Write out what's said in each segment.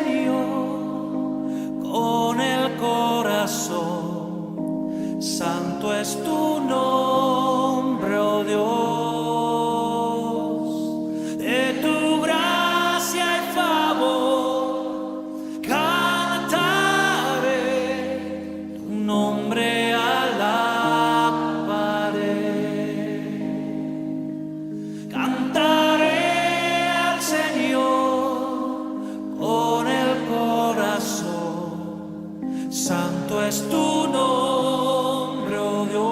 Señor con el corazón. Santo es tu nombre, oh Dios. De tu gracia y favor cantaré, tu nombre alabaré. Cantaré al Señor con el corazón. Santo es tu nombre, oh Dios.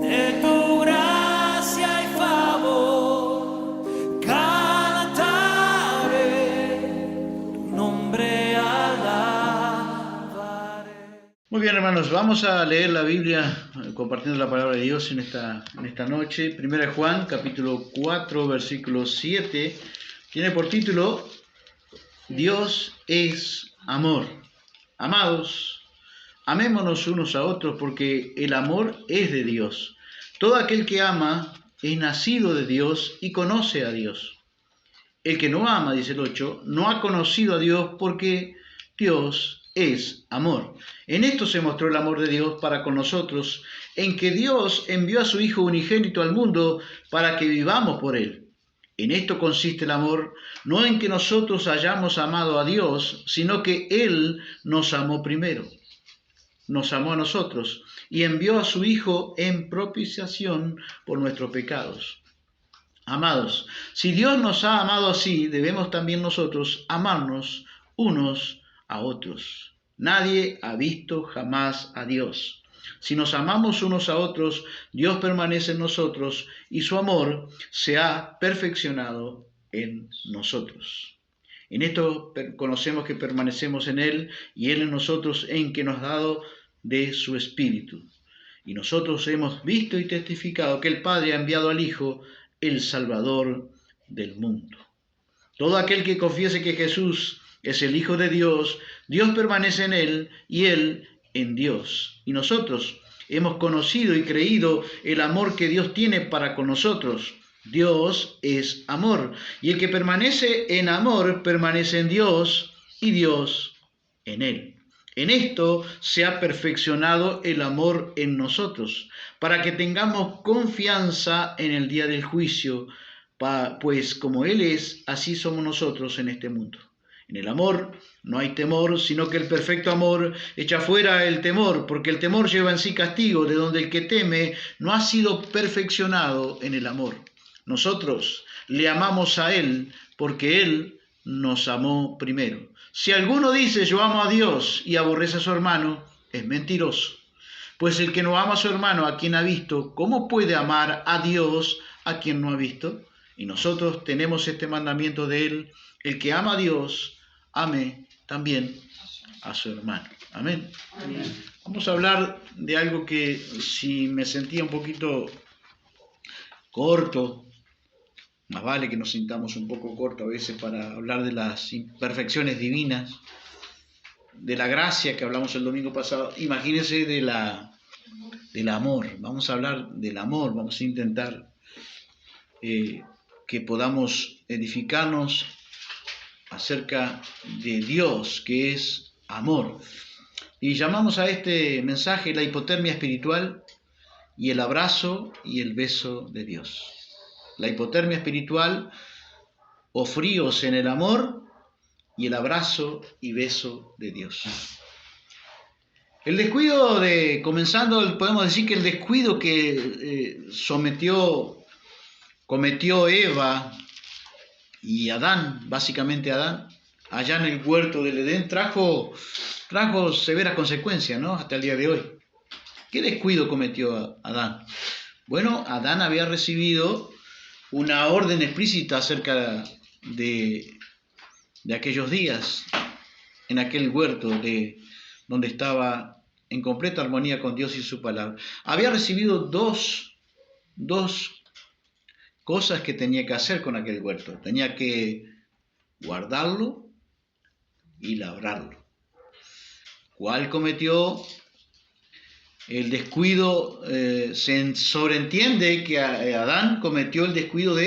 De tu gracia y favor cantaré, tu nombre alabaré. Muy bien, hermanos, vamos a leer la Biblia compartiendo la palabra de Dios en esta noche. Primera de Juan, capítulo 4, versículo 7, tiene por título Dios es amor. Amados, amémonos unos a otros porque el amor es de Dios. Todo aquel que ama es nacido de Dios y conoce a Dios. El que no ama, dice el 8, no ha conocido a Dios porque Dios es amor. En esto se mostró el amor de Dios para con nosotros, en que Dios envió a su Hijo unigénito al mundo para que vivamos por Él. En esto consiste el amor, no en que nosotros hayamos amado a Dios, sino que Él nos amó primero. Nos amó a nosotros y envió a su Hijo en propiciación por nuestros pecados. Amados, si Dios nos ha amado así, debemos también nosotros amarnos unos a otros. Nadie ha visto jamás a Dios. Si nos amamos unos a otros, Dios permanece en nosotros y su amor se ha perfeccionado en nosotros. En esto conocemos que permanecemos en Él y Él en nosotros, en que nos ha dado de su Espíritu. Y nosotros hemos visto y testificado que el Padre ha enviado al Hijo, el Salvador del mundo. Todo aquel que confiese que Jesús es el Hijo de Dios, Dios permanece en Él y Él en Dios. Y nosotros hemos conocido y creído el amor que Dios tiene para con nosotros. Dios es amor, y el que permanece en amor permanece en Dios y Dios en Él. En esto se ha perfeccionado el amor en nosotros, para que tengamos confianza en el día del juicio, pues como Él es, así somos nosotros en este mundo. En el amor no hay temor, sino que el perfecto amor echa fuera el temor, porque el temor lleva en sí castigo, de donde el que teme no ha sido perfeccionado en el amor. Nosotros le amamos a Él, porque Él nos amó primero. Si alguno dice yo amo a Dios y aborrece a su hermano, es mentiroso. Pues el que no ama a su hermano a quien ha visto, ¿cómo puede amar a Dios a quien no ha visto? Y nosotros tenemos este mandamiento de Él: el que ama a Dios, ame también a su hermano. Amén. Amén. Vamos a hablar de algo que, si me sentía un poquito corto, más vale que nos sintamos un poco cortos a veces para hablar de las imperfecciones divinas, de la gracia que hablamos el domingo pasado. Imagínense del amor. Vamos a hablar del amor, vamos a intentar que podamos edificarnos acerca de Dios, que es amor. Y llamamos a este mensaje la hipotermia espiritual y el abrazo y el beso de Dios. La hipotermia espiritual o fríos en el amor y el abrazo y beso de Dios. El descuido podemos decir que el descuido que cometió Eva y Adán, básicamente Adán, allá en el huerto del Edén, trajo severas consecuencias, ¿no? Hasta el día de hoy. ¿Qué descuido cometió Adán? Bueno, Adán había recibido una orden explícita acerca de aquellos días, en aquel huerto donde estaba en completa armonía con Dios y su palabra. Había recibido dos cosas que tenía que hacer con aquel huerto. Tenía que guardarlo y labrarlo. ¿Cuál cometió el descuido? Se sobreentiende que Adán cometió el descuido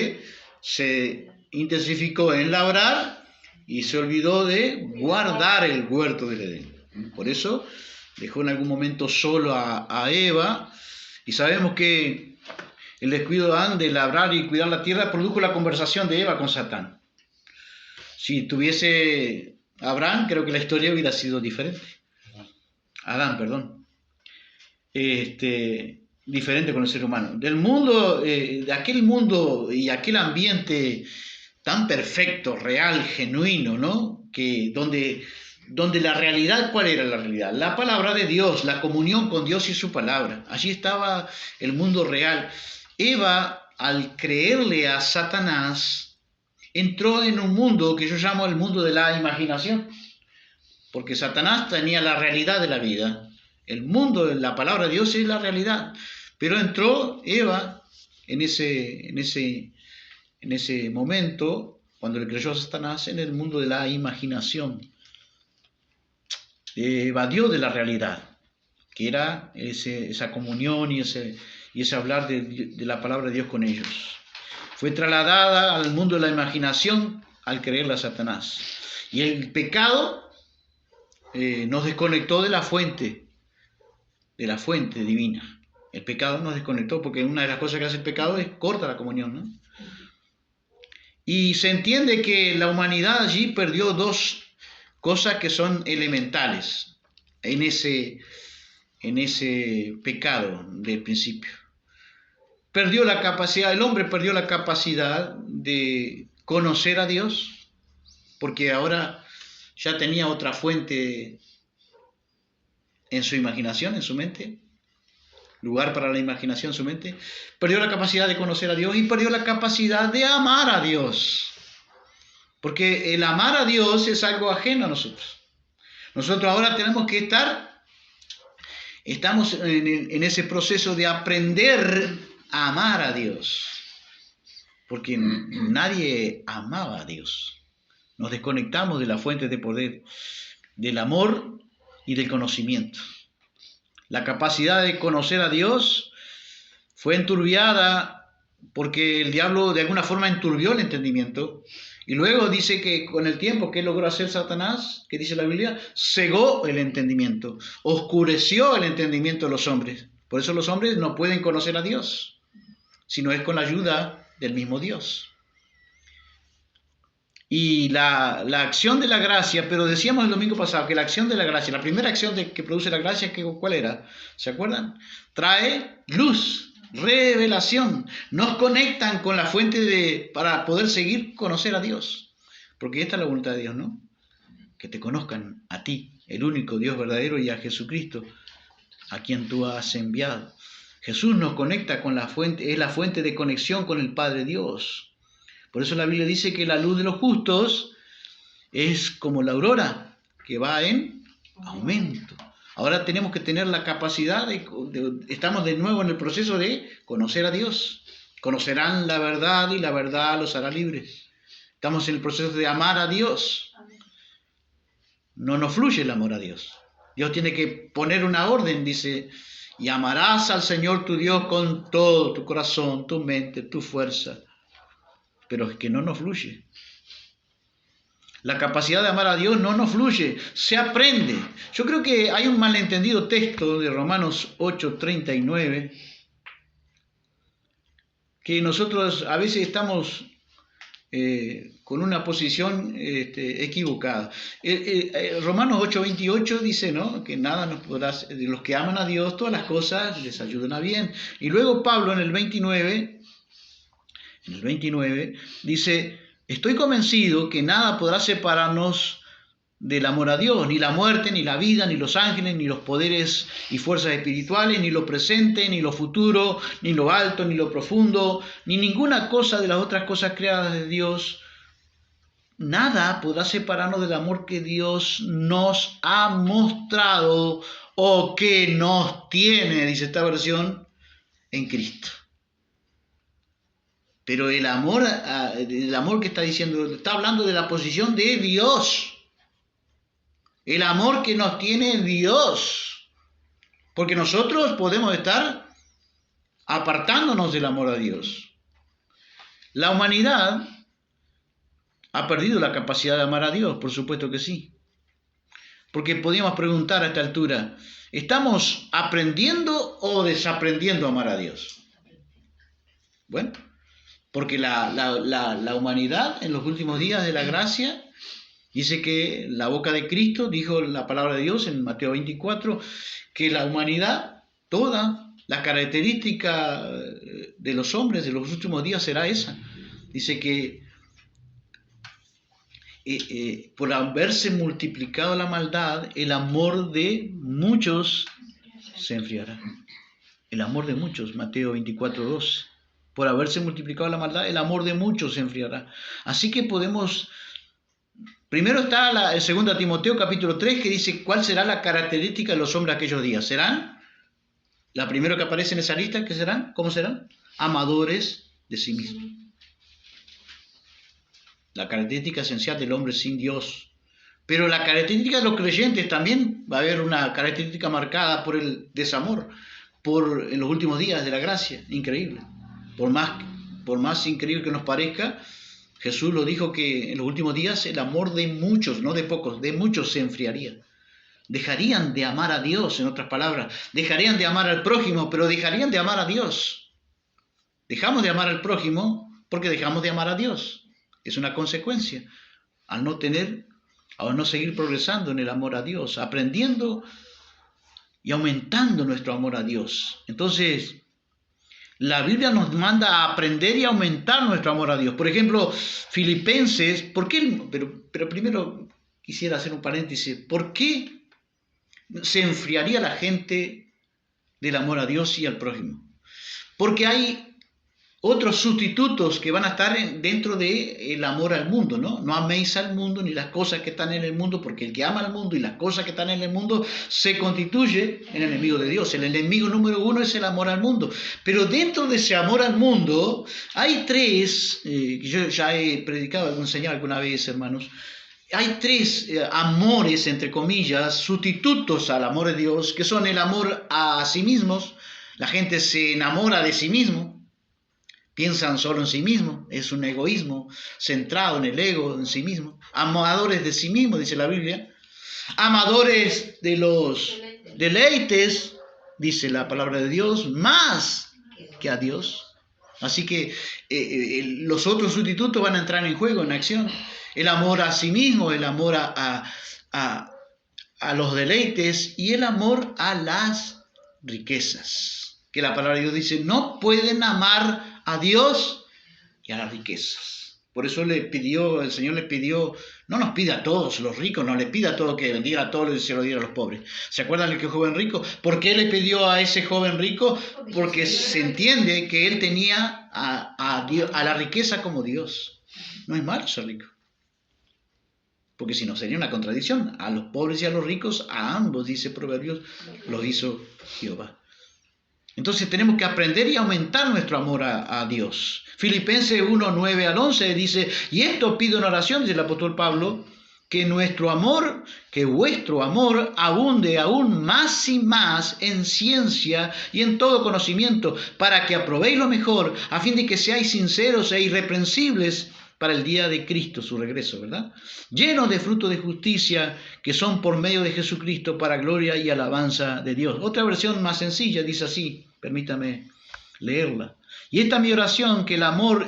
se intensificó en labrar y se olvidó de guardar el huerto del Edén. Por eso dejó en algún momento solo a Eva, y sabemos que el descuido de Adán de labrar y cuidar la tierra produjo la conversación de Eva con Satán. Si tuviese Abraham, creo que la historia hubiera sido diferente. Adán, perdón. Diferente con el ser humano. Del mundo, de aquel mundo y aquel ambiente tan perfecto, real, genuino, ¿no? Que donde la realidad, ¿cuál era la realidad? La palabra de Dios, la comunión con Dios y su palabra. Allí estaba el mundo real. Eva, al creerle a Satanás, entró en un mundo que yo llamo el mundo de la imaginación, porque Satanás tenía la realidad de la vida. El mundo de la palabra de Dios es la realidad, pero entró Eva en ese momento, cuando le creyó a Satanás, en el mundo de la imaginación. Evadió de la realidad, que era esa comunión y ese hablar de la palabra de Dios con ellos. Fue trasladada al mundo de la imaginación al creerle a Satanás. Y el pecado nos desconectó de la fuente divina. El pecado nos desconectó, porque una de las cosas que hace el pecado es corta la comunión, ¿no? Y se entiende que la humanidad allí perdió dos cosas que son elementales en ese pecado del principio. El hombre perdió la capacidad de conocer a Dios, porque ahora ya tenía otra fuente en su imaginación, en su mente, lugar para la imaginación en su mente. Perdió la capacidad de conocer a Dios y perdió la capacidad de amar a Dios, porque el amar a Dios es algo ajeno a nosotros. Nosotros ahora tenemos que estamos en ese proceso de aprender a amar a Dios, porque nadie amaba a Dios. Nos desconectamos de la fuente de poder, del amor y del conocimiento. La capacidad de conocer a Dios fue enturbiada porque el diablo de alguna forma enturbió el entendimiento. Y luego dice que con el tiempo, ¿qué logró hacer Satanás? ¿Qué dice la Biblia? Cegó el entendimiento, oscureció el entendimiento de los hombres. Por eso los hombres no pueden conocer a Dios, sino es con la ayuda del mismo Dios. Y la acción de la gracia, pero decíamos el domingo pasado que la acción de la gracia, la primera acción que produce la gracia, ¿cuál era? ¿Se acuerdan? Trae luz, revelación. Nos conectan con la fuente para poder seguir conocer a Dios. Porque esta es la voluntad de Dios, ¿no? Que te conozcan a ti, el único Dios verdadero, y a Jesucristo, a quien tú has enviado. Jesús nos conecta con la fuente, es la fuente de conexión con el Padre Dios. Por eso la Biblia dice que la luz de los justos es como la aurora, que va en aumento. Ahora tenemos que tener la capacidad estamos de nuevo en el proceso de conocer a Dios. Conocerán la verdad y la verdad los hará libres. Estamos en el proceso de amar a Dios. No nos fluye el amor a Dios. Dios tiene que poner una orden, dice, y amarás al Señor tu Dios con todo tu corazón, tu mente, tu fuerza. Pero es que no nos fluye. La capacidad de amar a Dios no nos fluye, se aprende. Yo creo que hay un malentendido texto de Romanos 8:39, que nosotros a veces estamos con una posición equivocada. Romanos 8:28 dice, ¿no?, que nada nos podrá, de los que aman a Dios, todas las cosas les ayudan a bien. Y luego Pablo en el 29 dice, estoy convencido que nada podrá separarnos del amor a Dios, ni la muerte, ni la vida, ni los ángeles, ni los poderes y fuerzas espirituales, ni lo presente, ni lo futuro, ni lo alto, ni lo profundo, ni ninguna cosa de las otras cosas creadas de Dios. Nada podrá separarnos del amor que Dios nos ha mostrado o que nos tiene, dice esta versión, en Cristo. Pero el amor que está diciendo, está hablando de la posición de Dios. El amor que nos tiene Dios. Porque nosotros podemos estar apartándonos del amor a Dios. La humanidad ha perdido la capacidad de amar a Dios, por supuesto que sí. Porque podríamos preguntar a esta altura, ¿estamos aprendiendo o desaprendiendo a amar a Dios? Bueno, porque la humanidad en los últimos días de la gracia dice que la boca de Cristo dijo la palabra de Dios en Mateo 24, que la humanidad, toda la característica de los hombres de los últimos días será esa. Dice que por haberse multiplicado la maldad, el amor de muchos se enfriará. El amor de muchos, Mateo 24:12. Por haberse multiplicado la maldad, el amor de muchos se enfriará. Así que podemos... Primero está el 2 Timoteo capítulo 3 que dice cuál será la característica de los hombres aquellos días. ¿Serán? La primera que aparece en esa lista, ¿qué serán? ¿Cómo serán? Amadores de sí mismos. La característica esencial del hombre sin Dios. Pero la característica de los creyentes también va a haber una característica marcada por el desamor, en los últimos días de la gracia. Increíble. Por más increíble que nos parezca, Jesús lo dijo que en los últimos días el amor de muchos, no de pocos, de muchos se enfriaría. Dejarían de amar a Dios, en otras palabras. Dejarían de amar al prójimo, pero dejarían de amar a Dios. Dejamos de amar al prójimo porque dejamos de amar a Dios. Es una consecuencia al no seguir progresando en el amor a Dios, aprendiendo y aumentando nuestro amor a Dios. Entonces, la Biblia nos manda a aprender y aumentar nuestro amor a Dios. Por ejemplo, Filipenses, ¿por qué? Pero primero quisiera hacer un paréntesis. ¿Por qué se enfriaría la gente del amor a Dios y al prójimo? Porque hay otros sustitutos que van a estar dentro del amor al mundo, ¿no? No améis al mundo ni las cosas que están en el mundo, porque el que ama al mundo y las cosas que están en el mundo se constituye en enemigo de Dios. El enemigo número uno es el amor al mundo. Pero dentro de ese amor al mundo hay tres, que yo ya he predicado, enseñado alguna vez, hermanos. Hay tres amores, entre comillas, sustitutos al amor de Dios, que son el amor a sí mismos. La gente se enamora de sí mismo. Piensan solo en sí mismo, es un egoísmo centrado en el ego, en sí mismo. Amadores de sí mismo, dice la Biblia. Amadores de los deleites, dice la palabra de Dios, más que a Dios. Así que los otros sustitutos van a entrar en juego, en acción. El amor a sí mismo, el amor a los deleites y el amor a las riquezas. Que la palabra de Dios dice, no pueden amar a Dios y a las riquezas. Por eso el Señor le pidió, no nos pide a todos los ricos, no le pide a todos que bendiga a todos y se lo diera a los pobres. ¿Se acuerdan del que joven rico? ¿Por qué le pidió a ese joven rico? Porque se entiende que él tenía a la riqueza como Dios. No es malo ser rico. Porque si no sería una contradicción. A los pobres y a los ricos, a ambos, dice Proverbios, los hizo Jehová. Entonces tenemos que aprender y aumentar nuestro amor a Dios. Filipenses 1, 9 al 11 dice, y esto pido en oración, dice el apóstol Pablo, que vuestro amor abunde aún más y más en ciencia y en todo conocimiento, para que aprobéis lo mejor, a fin de que seáis sinceros e irreprensibles para el día de Cristo, su regreso, ¿verdad? Llenos de frutos de justicia que son por medio de Jesucristo para gloria y alabanza de Dios. Otra versión más sencilla dice así, permítame leerla. Y esta es mi oración, que el amor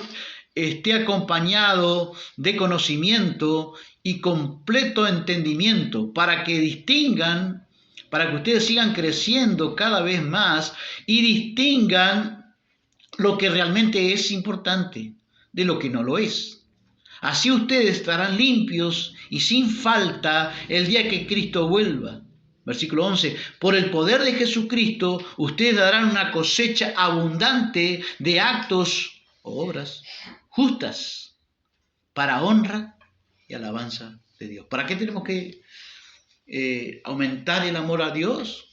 esté acompañado de conocimiento y completo entendimiento, para que ustedes sigan creciendo cada vez más y distingan lo que realmente es importante de lo que no lo es. Así ustedes estarán limpios y sin falta el día que Cristo vuelva. Versículo 11. Por el poder de Jesucristo, ustedes darán una cosecha abundante de actos o obras justas para honra y alabanza de Dios. ¿Para qué tenemos que aumentar el amor a Dios?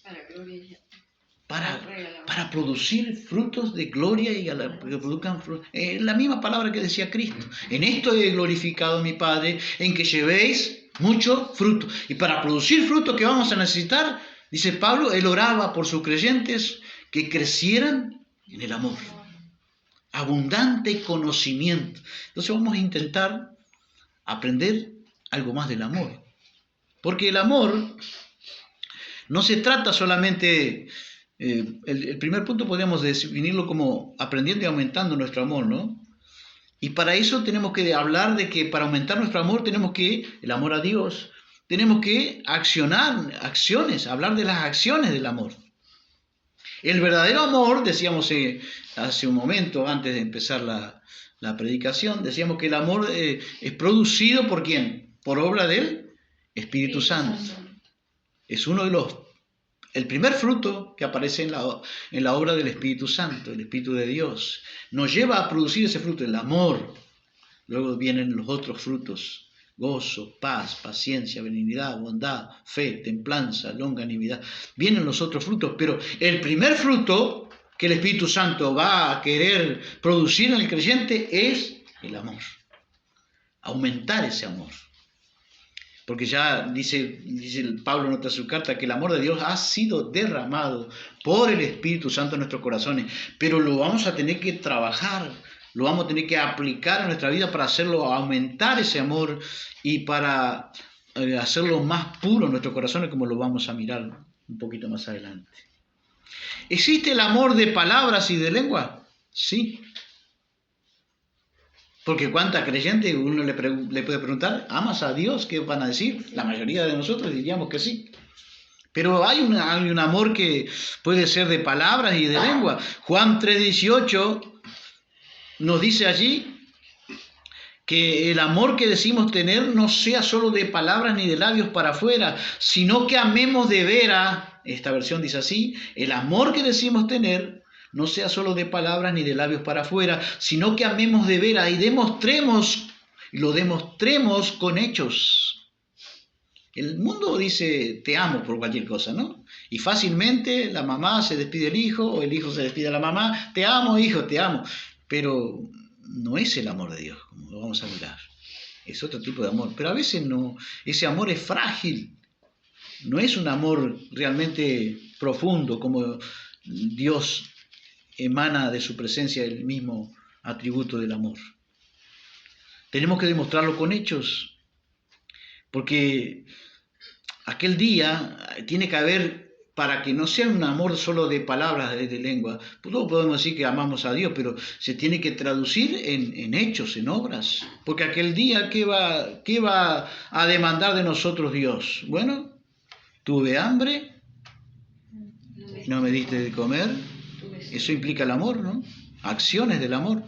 Para producir frutos de gloria y que produzcan la misma palabra que decía Cristo. En esto he glorificado a mi Padre, en que llevéis mucho fruto. Y para producir fruto que vamos a necesitar, dice Pablo, él oraba por sus creyentes que crecieran en el amor. Abundante conocimiento. Entonces vamos a intentar aprender algo más del amor. Porque el amor no se trata solamente, el primer punto podríamos definirlo como aprendiendo y aumentando nuestro amor, ¿no? Y para eso tenemos que hablar de que para aumentar nuestro amor tenemos que, el amor a Dios, tenemos que hablar de las acciones del amor. El verdadero amor, decíamos hace un momento, antes de empezar la predicación, decíamos que el amor es producido ¿por quién? Por obra del Espíritu Santo. Es el primer fruto que aparece en la obra del Espíritu Santo, el Espíritu de Dios. Nos lleva a producir ese fruto, el amor. Luego vienen los otros frutos: gozo, paz, paciencia, benignidad, bondad, fe, templanza, longanimidad. Vienen los otros frutos, pero el primer fruto que el Espíritu Santo va a querer producir en el creyente es el amor. Aumentar ese amor. Porque ya dice Pablo en otra su carta que el amor de Dios ha sido derramado por el Espíritu Santo en nuestros corazones, pero lo vamos a tener que trabajar, lo vamos a tener que aplicar en nuestra vida para hacerlo, aumentar ese amor y para hacerlo más puro en nuestros corazones, como lo vamos a mirar un poquito más adelante. ¿Existe el amor de palabras y de lengua? Sí. Porque cuánta creyente uno le puede preguntar, ¿amas a Dios? ¿Qué van a decir? La mayoría de nosotros diríamos que sí. Pero hay un amor que puede ser de palabras y de lengua. Juan 3:18 nos dice allí que el amor que decimos tener no sea solo de palabras ni de labios para afuera, sino que amemos de veras. Esta versión dice así: el amor que decimos tener no sea solo de palabras ni de labios para afuera, sino que amemos de veras y lo demostremos con hechos. El mundo dice te amo por cualquier cosa, ¿no? Y fácilmente la mamá se despide del hijo o el hijo se despide de la mamá: te amo, hijo, te amo. Pero no es el amor de Dios, como lo vamos a mirar. Es otro tipo de amor. Pero a veces no, ese amor es frágil. No es un amor realmente profundo como Dios emana de su presencia el mismo atributo del amor. Tenemos que demostrarlo con hechos, porque aquel día tiene que haber, para que no sea un amor solo de palabras, de lengua. Todos podemos decir que amamos a Dios, pero se tiene que traducir en hechos, en obras, porque aquel día, ¿qué va a demandar de nosotros Dios? Bueno, tuve hambre, no me diste de comer. Eso implica el amor, ¿no? Acciones del amor.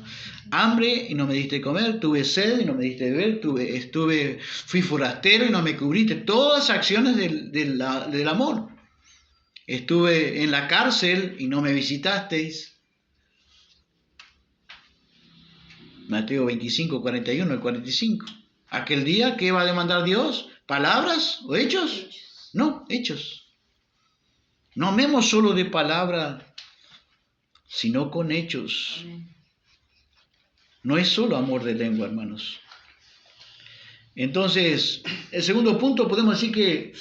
Hambre y no me diste de comer, tuve sed y no me diste de beber, fui forastero y no me cubriste. Todas acciones del amor. Estuve en la cárcel y no me visitasteis. Mateo 25, 41 y 45. Aquel día, ¿qué va a demandar Dios? ¿Palabras o hechos? No, hechos. No amemos solo de palabra, sino con hechos. No es solo amor de lengua, hermanos. Entonces, el segundo punto, podemos decir que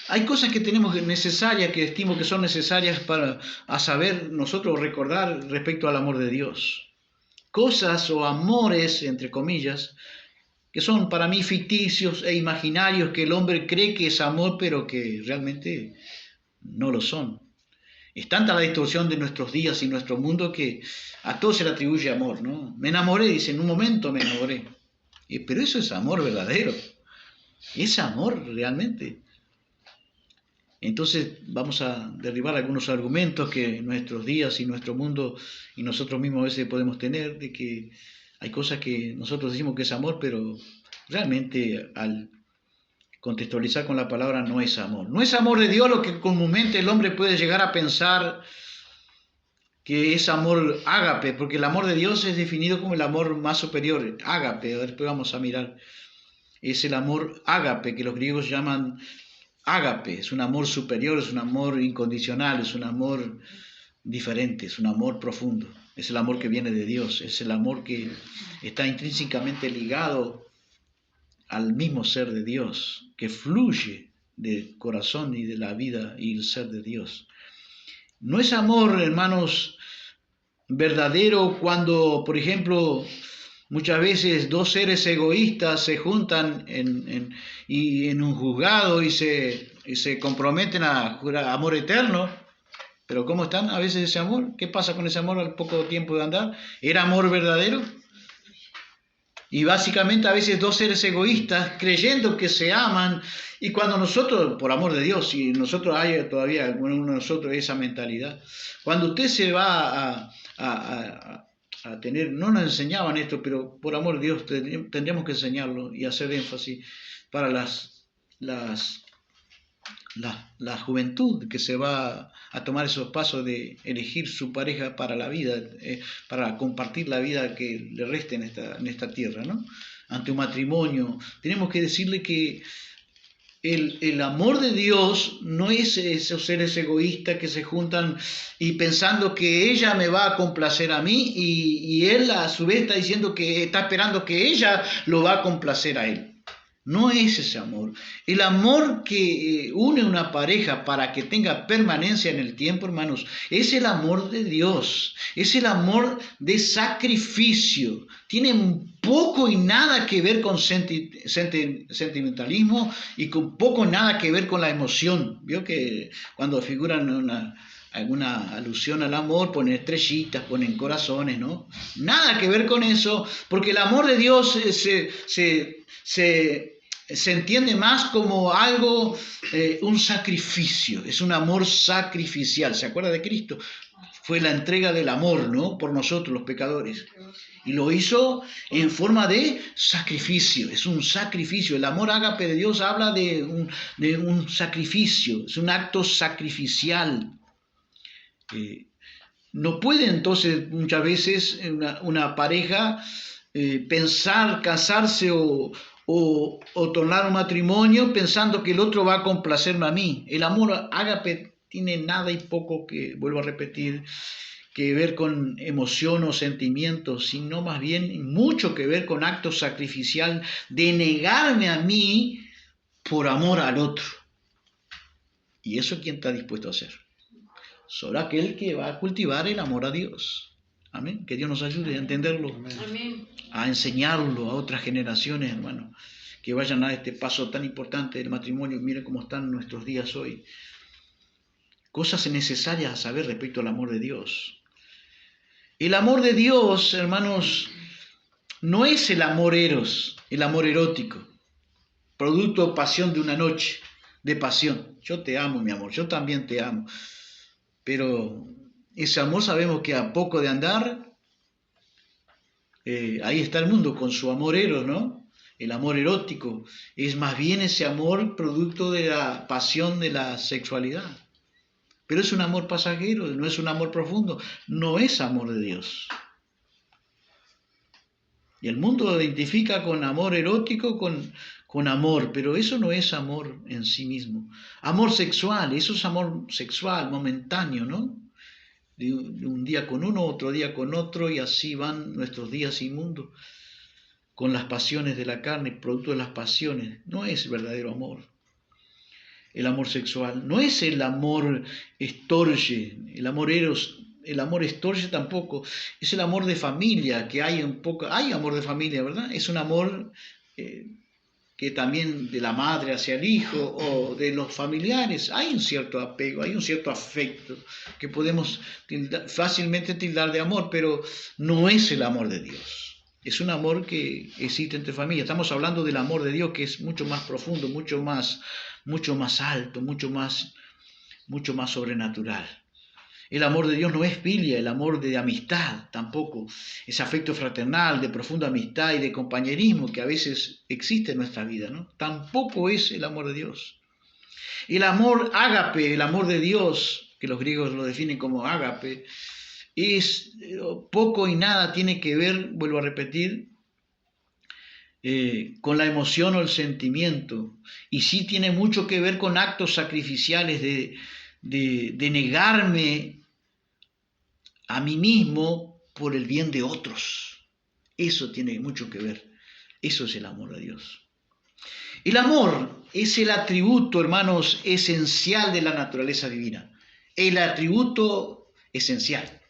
hay cosas que tenemos necesarias, que estimo que son necesarias para saber nosotros recordar respecto al amor de Dios. Cosas o amores, entre comillas, que son para mí ficticios e imaginarios, que el hombre cree que es amor, pero que realmente no lo son. Es tanta la distorsión de nuestros días y nuestro mundo que a todo se le atribuye amor, ¿no? Me enamoré, dice, en un momento me enamoré. Pero eso es amor verdadero. Es amor realmente. Entonces vamos a derribar algunos argumentos que en nuestros días y nuestro mundo y nosotros mismos a veces podemos tener, de que hay cosas que nosotros decimos que es amor, pero realmente al contextualizar con la palabra no es amor. No es amor de Dios lo que comúnmente el hombre puede llegar a pensar que es amor ágape, porque el amor de Dios es definido como el amor más superior, ágape. Después vamos a mirar. Es el amor ágape, que los griegos llaman ágape. Es un amor superior, es un amor incondicional, es un amor diferente, es un amor profundo. Es el amor que viene de Dios, es el amor que está intrínsecamente ligado al mismo ser de Dios, que fluye del corazón y de la vida y el ser de Dios. No es amor, hermanos, verdadero cuando, por ejemplo, Muchas veces dos seres egoístas se juntan en un juzgado y se comprometen a jurar amor eterno. Pero ¿cómo están a veces ese amor? ¿Qué pasa con ese amor al poco tiempo de andar? ¿Era amor verdadero? Y básicamente a veces dos seres egoístas creyendo que se aman, y cuando nosotros, por amor de Dios, si nosotros hay todavía uno de nosotros esa mentalidad, cuando usted se va a tener, no nos enseñaban esto, pero por amor de Dios tendríamos que enseñarlo y hacer énfasis para la juventud que se va a tomar esos pasos de elegir su pareja para la vida, para compartir la vida que le reste en esta tierra, ¿no? Ante un matrimonio, tenemos que decirle que el amor de Dios no es esos seres egoístas que se juntan y pensando que ella me va a complacer a mí y él a su vez está diciendo que está esperando que ella lo va a complacer a él. No es ese amor. El amor que une una pareja para que tenga permanencia en el tiempo, hermanos, es el amor de Dios. Es el amor de sacrificio. Tiene poco y nada que ver con sentimentalismo y con poco nada que ver con la emoción. Vio que cuando figuran alguna alusión al amor, ponen estrellitas, ponen corazones, ¿no? Nada que ver con eso, porque el amor de Dios se entiende más como algo, un sacrificio, es un amor sacrificial. ¿Se acuerda de Cristo? Fue la entrega del amor, ¿no? Por nosotros los pecadores. Y lo hizo en forma de sacrificio, es un sacrificio. El amor ágape de Dios habla de un sacrificio, es un acto sacrificial. No puede entonces muchas veces una pareja pensar casarse o tornar un matrimonio pensando que el otro va a complacerme a mí. El amor ágape tiene nada y poco que, vuelvo a repetir, que ver con emoción o sentimientos, sino más bien mucho que ver con acto sacrificial de negarme a mí por amor al otro. ¿Y eso quién está dispuesto a hacer? Solo aquel que va a cultivar el amor a Dios. Amén. Que Dios nos ayude a entenderlo, amén, a enseñarlo a otras generaciones, hermano, que vayan a este paso tan importante del matrimonio. Miren cómo están nuestros días hoy. Cosas necesarias a saber respecto al amor de Dios. El amor de Dios, hermanos, no es el amor eros, el amor erótico, producto de pasión de una noche, de pasión. Yo te amo, mi amor, yo también te amo. Pero ese amor sabemos que a poco de andar, ahí está el mundo con su amor eros, ¿no? El amor erótico es más bien ese amor producto de la pasión de la sexualidad. Pero es un amor pasajero, no es un amor profundo, no es amor de Dios. Y el mundo lo identifica con amor erótico, con amor, pero eso no es amor en sí mismo. Amor sexual, eso es amor sexual, momentáneo, ¿no? De un día con uno, otro día con otro, y así van nuestros días inmundos, con las pasiones de la carne, producto de las pasiones. No es verdadero amor. El amor sexual no es el amor estorge, el amor eros. El amor estorge tampoco, es el amor de familia, que hay un poco, hay amor de familia, ¿verdad? Es un amor que también de la madre hacia el hijo o de los familiares, hay un cierto apego, hay un cierto afecto que podemos fácilmente tildar de amor, pero no es el amor de Dios. Es un amor que existe entre familias. Estamos hablando del amor de Dios, que es mucho más profundo, mucho más alto, mucho más sobrenatural. El amor de Dios no es filia, el amor de amistad tampoco, es afecto fraternal, de profunda amistad y de compañerismo que a veces existe en nuestra vida, ¿no? Tampoco es el amor de Dios. El amor ágape, el amor de Dios, que los griegos lo definen como ágape, es poco y nada tiene que ver, vuelvo a repetir, con la emoción o el sentimiento, y sí tiene mucho que ver con actos sacrificiales de negarme a mí mismo por el bien de otros. Eso tiene mucho que ver. Eso es el amor de Dios. El amor es el atributo, hermanos, esencial de la naturaleza divina. El atributo esencial.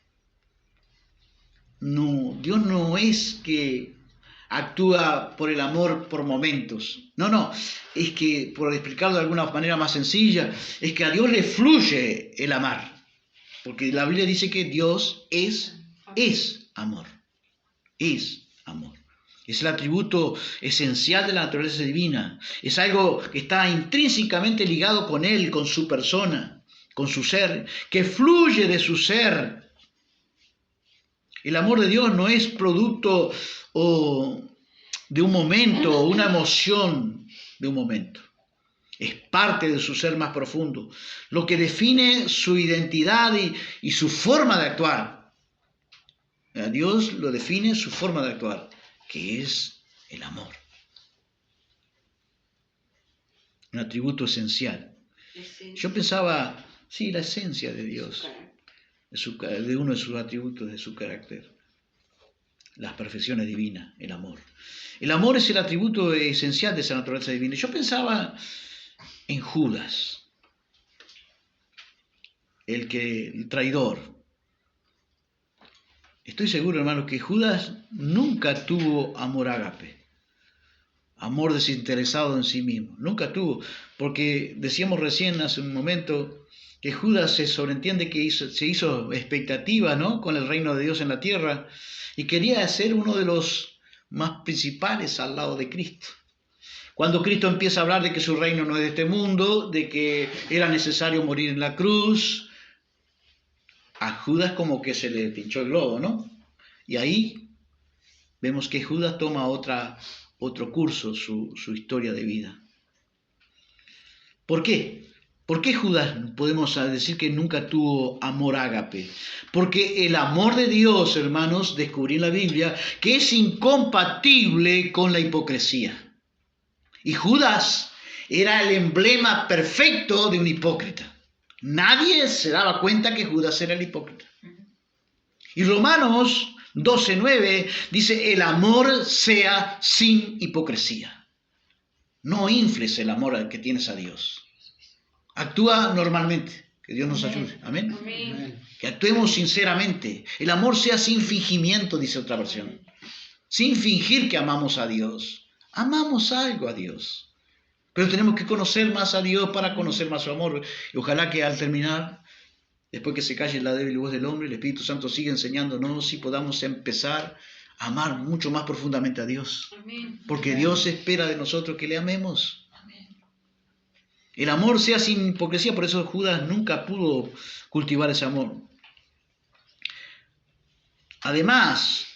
No, Dios no es que actúa por el amor por momentos. No, es que, por explicarlo de alguna manera más sencilla, es que a Dios le fluye el amar. Porque la Biblia dice que Dios es amor. Es amor. Es el atributo esencial de la naturaleza divina. Es algo que está intrínsecamente ligado con Él, con su persona, con su ser, que fluye de su ser. El amor de Dios no es producto de un momento, o una emoción de un momento. Es parte de su ser más profundo, lo que define su identidad y su forma de actuar. A Dios lo define su forma de actuar, que es el amor. Un atributo esencial. Yo pensaba, sí, la esencia de Dios, de uno de sus atributos, de su carácter. Las perfecciones divinas, el amor. El amor es el atributo esencial de esa naturaleza divina. Yo pensaba en Judas, el traidor. Estoy seguro, hermanos, que Judas nunca tuvo amor ágape, amor desinteresado en sí mismo. Nunca tuvo, porque decíamos recién hace un momento que Judas se sobreentiende que se hizo expectativa, ¿no?, con el reino de Dios en la tierra, y quería ser uno de los más principales al lado de Cristo. Cuando Cristo empieza a hablar de que su reino no es de este mundo, de que era necesario morir en la cruz, a Judas como que se le pinchó el globo, ¿no? Y ahí vemos que Judas toma otro curso, su historia de vida. ¿Por qué? ¿Por qué Judas podemos decir que nunca tuvo amor ágape? Porque el amor de Dios, hermanos, descubrí en la Biblia que es incompatible con la hipocresía. Y Judas era el emblema perfecto de un hipócrita. Nadie se daba cuenta que Judas era el hipócrita. Y Romanos 12:9 dice, el amor sea sin hipocresía. No infles el amor que tienes a Dios. Actúa normalmente. Que Dios nos ayude. Amén. Amén. Que actuemos sinceramente. El amor sea sin fingimiento, dice otra versión. Sin fingir que amamos a Dios. Amamos algo a Dios. Pero tenemos que conocer más a Dios para conocer más su amor. Y ojalá que al terminar, después que se calle la débil voz del hombre, el Espíritu Santo siga enseñándonos y podamos empezar a amar mucho más profundamente a Dios. Porque Dios espera de nosotros que le amemos. El amor sea sin hipocresía, por eso Judas nunca pudo cultivar ese amor. Además,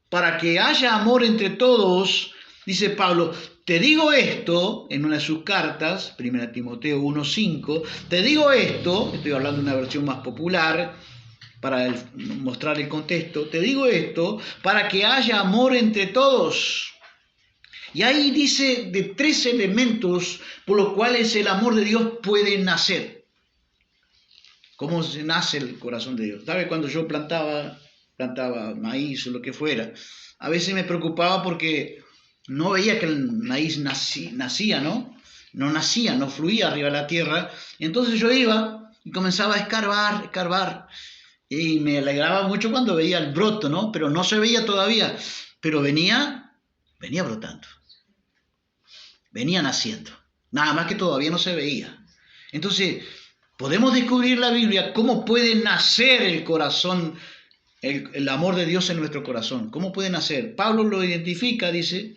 para que haya amor entre todos, dice Pablo, te digo esto, en una de sus cartas, 1 Timoteo 1:5, te digo esto, estoy hablando de una versión más popular, para mostrar el contexto, te digo esto, para que haya amor entre todos. Y ahí dice de 3 elementos por los cuales el amor de Dios puede nacer. ¿Cómo nace el corazón de Dios? ¿Sabe? Cuando yo plantaba maíz o lo que fuera, a veces me preocupaba porque no veía que el maíz nacía, ¿no? No nacía, no fluía arriba de la tierra. Entonces yo iba y comenzaba a escarbar. Y me alegraba mucho cuando veía el broto, ¿no? Pero no se veía todavía. Pero venía brotando. Venía naciendo. Nada más que todavía no se veía. Entonces, podemos descubrir en la Biblia cómo puede nacer el corazón, el amor de Dios en nuestro corazón. ¿Cómo puede nacer? Pablo lo identifica, dice,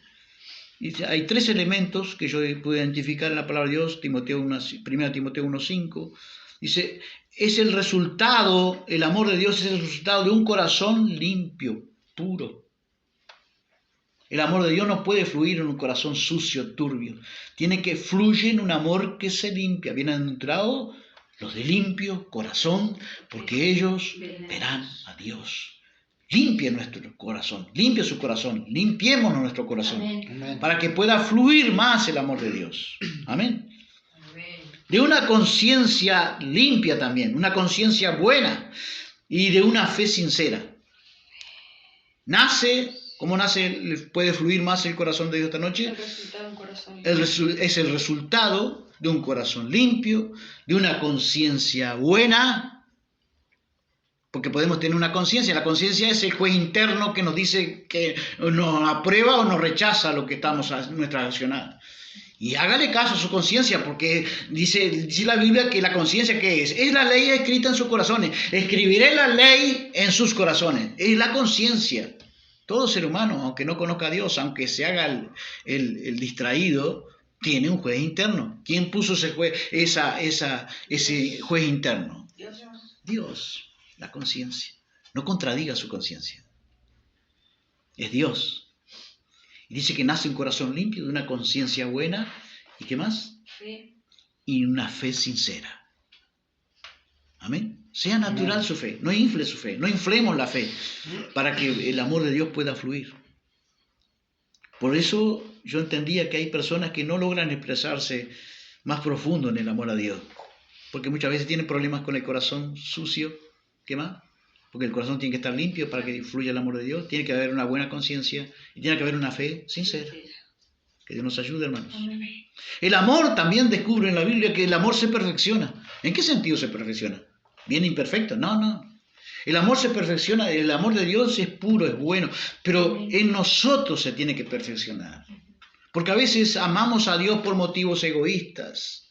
hay 3 elementos que yo puedo identificar en la palabra de Dios, 1 Timoteo 1:5. Dice, es el resultado, el amor de Dios es el resultado de un corazón limpio, puro. El amor de Dios no puede fluir en un corazón sucio, turbio. Tiene que fluir en un amor que se limpia. Bienaventurados los de limpio corazón, porque ellos verán a Dios. Limpie nuestro corazón, limpie su corazón, limpiémonos nuestro corazón. Amén. Para que pueda fluir más el amor de Dios. Amén. De una conciencia limpia también, una conciencia buena y de una fe sincera. ¿Cómo puede fluir más el corazón de Dios esta noche? Es el resultado de un corazón limpio, de una conciencia buena. Porque podemos tener una conciencia. La conciencia es el juez interno que nos dice que nos aprueba o nos rechaza lo que estamos nuestra accionar. Y hágale caso a su conciencia, porque dice la Biblia que la conciencia, ¿qué es? Es la ley escrita en sus corazones. Escribiré la ley en sus corazones. Es la conciencia. Todo ser humano, aunque no conozca a Dios, aunque se haga el distraído, tiene un juez interno. ¿Quién puso ese juez interno? Dios. La conciencia. No contradiga su conciencia. Es Dios. Y dice que nace un corazón limpio, de una conciencia buena. ¿Y qué más? Fe. Y una fe sincera. Amén. Sea natural su fe. No infle su fe. No inflemos la fe para que el amor de Dios pueda fluir. Por eso yo entendía que hay personas que no logran expresarse más profundo en el amor a Dios. Porque muchas veces tienen problemas con el corazón sucio. ¿Qué más? Porque el corazón tiene que estar limpio para que fluya el amor de Dios. Tiene que haber una buena conciencia y tiene que haber una fe sincera. Que Dios nos ayude, hermanos. El amor también descubre en la Biblia que el amor se perfecciona. ¿En qué sentido se perfecciona? ¿Bien imperfecto? No. El amor se perfecciona, el amor de Dios es puro, es bueno, pero en nosotros se tiene que perfeccionar. Porque a veces amamos a Dios por motivos egoístas.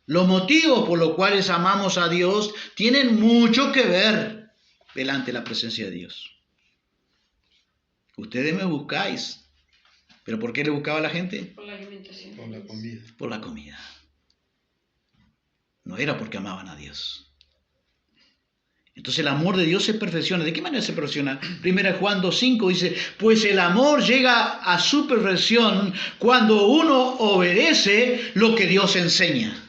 Los motivos por los cuales amamos a Dios tienen mucho que ver delante de la presencia de Dios. Ustedes me buscáis. ¿Pero por qué le buscaba a la gente? Por la alimentación. Por la comida. Por la comida. No era porque amaban a Dios. Entonces el amor de Dios se perfecciona. ¿De qué manera se perfecciona? 1 Juan 2:5 dice, pues el amor llega a su perfección cuando uno obedece lo que Dios enseña.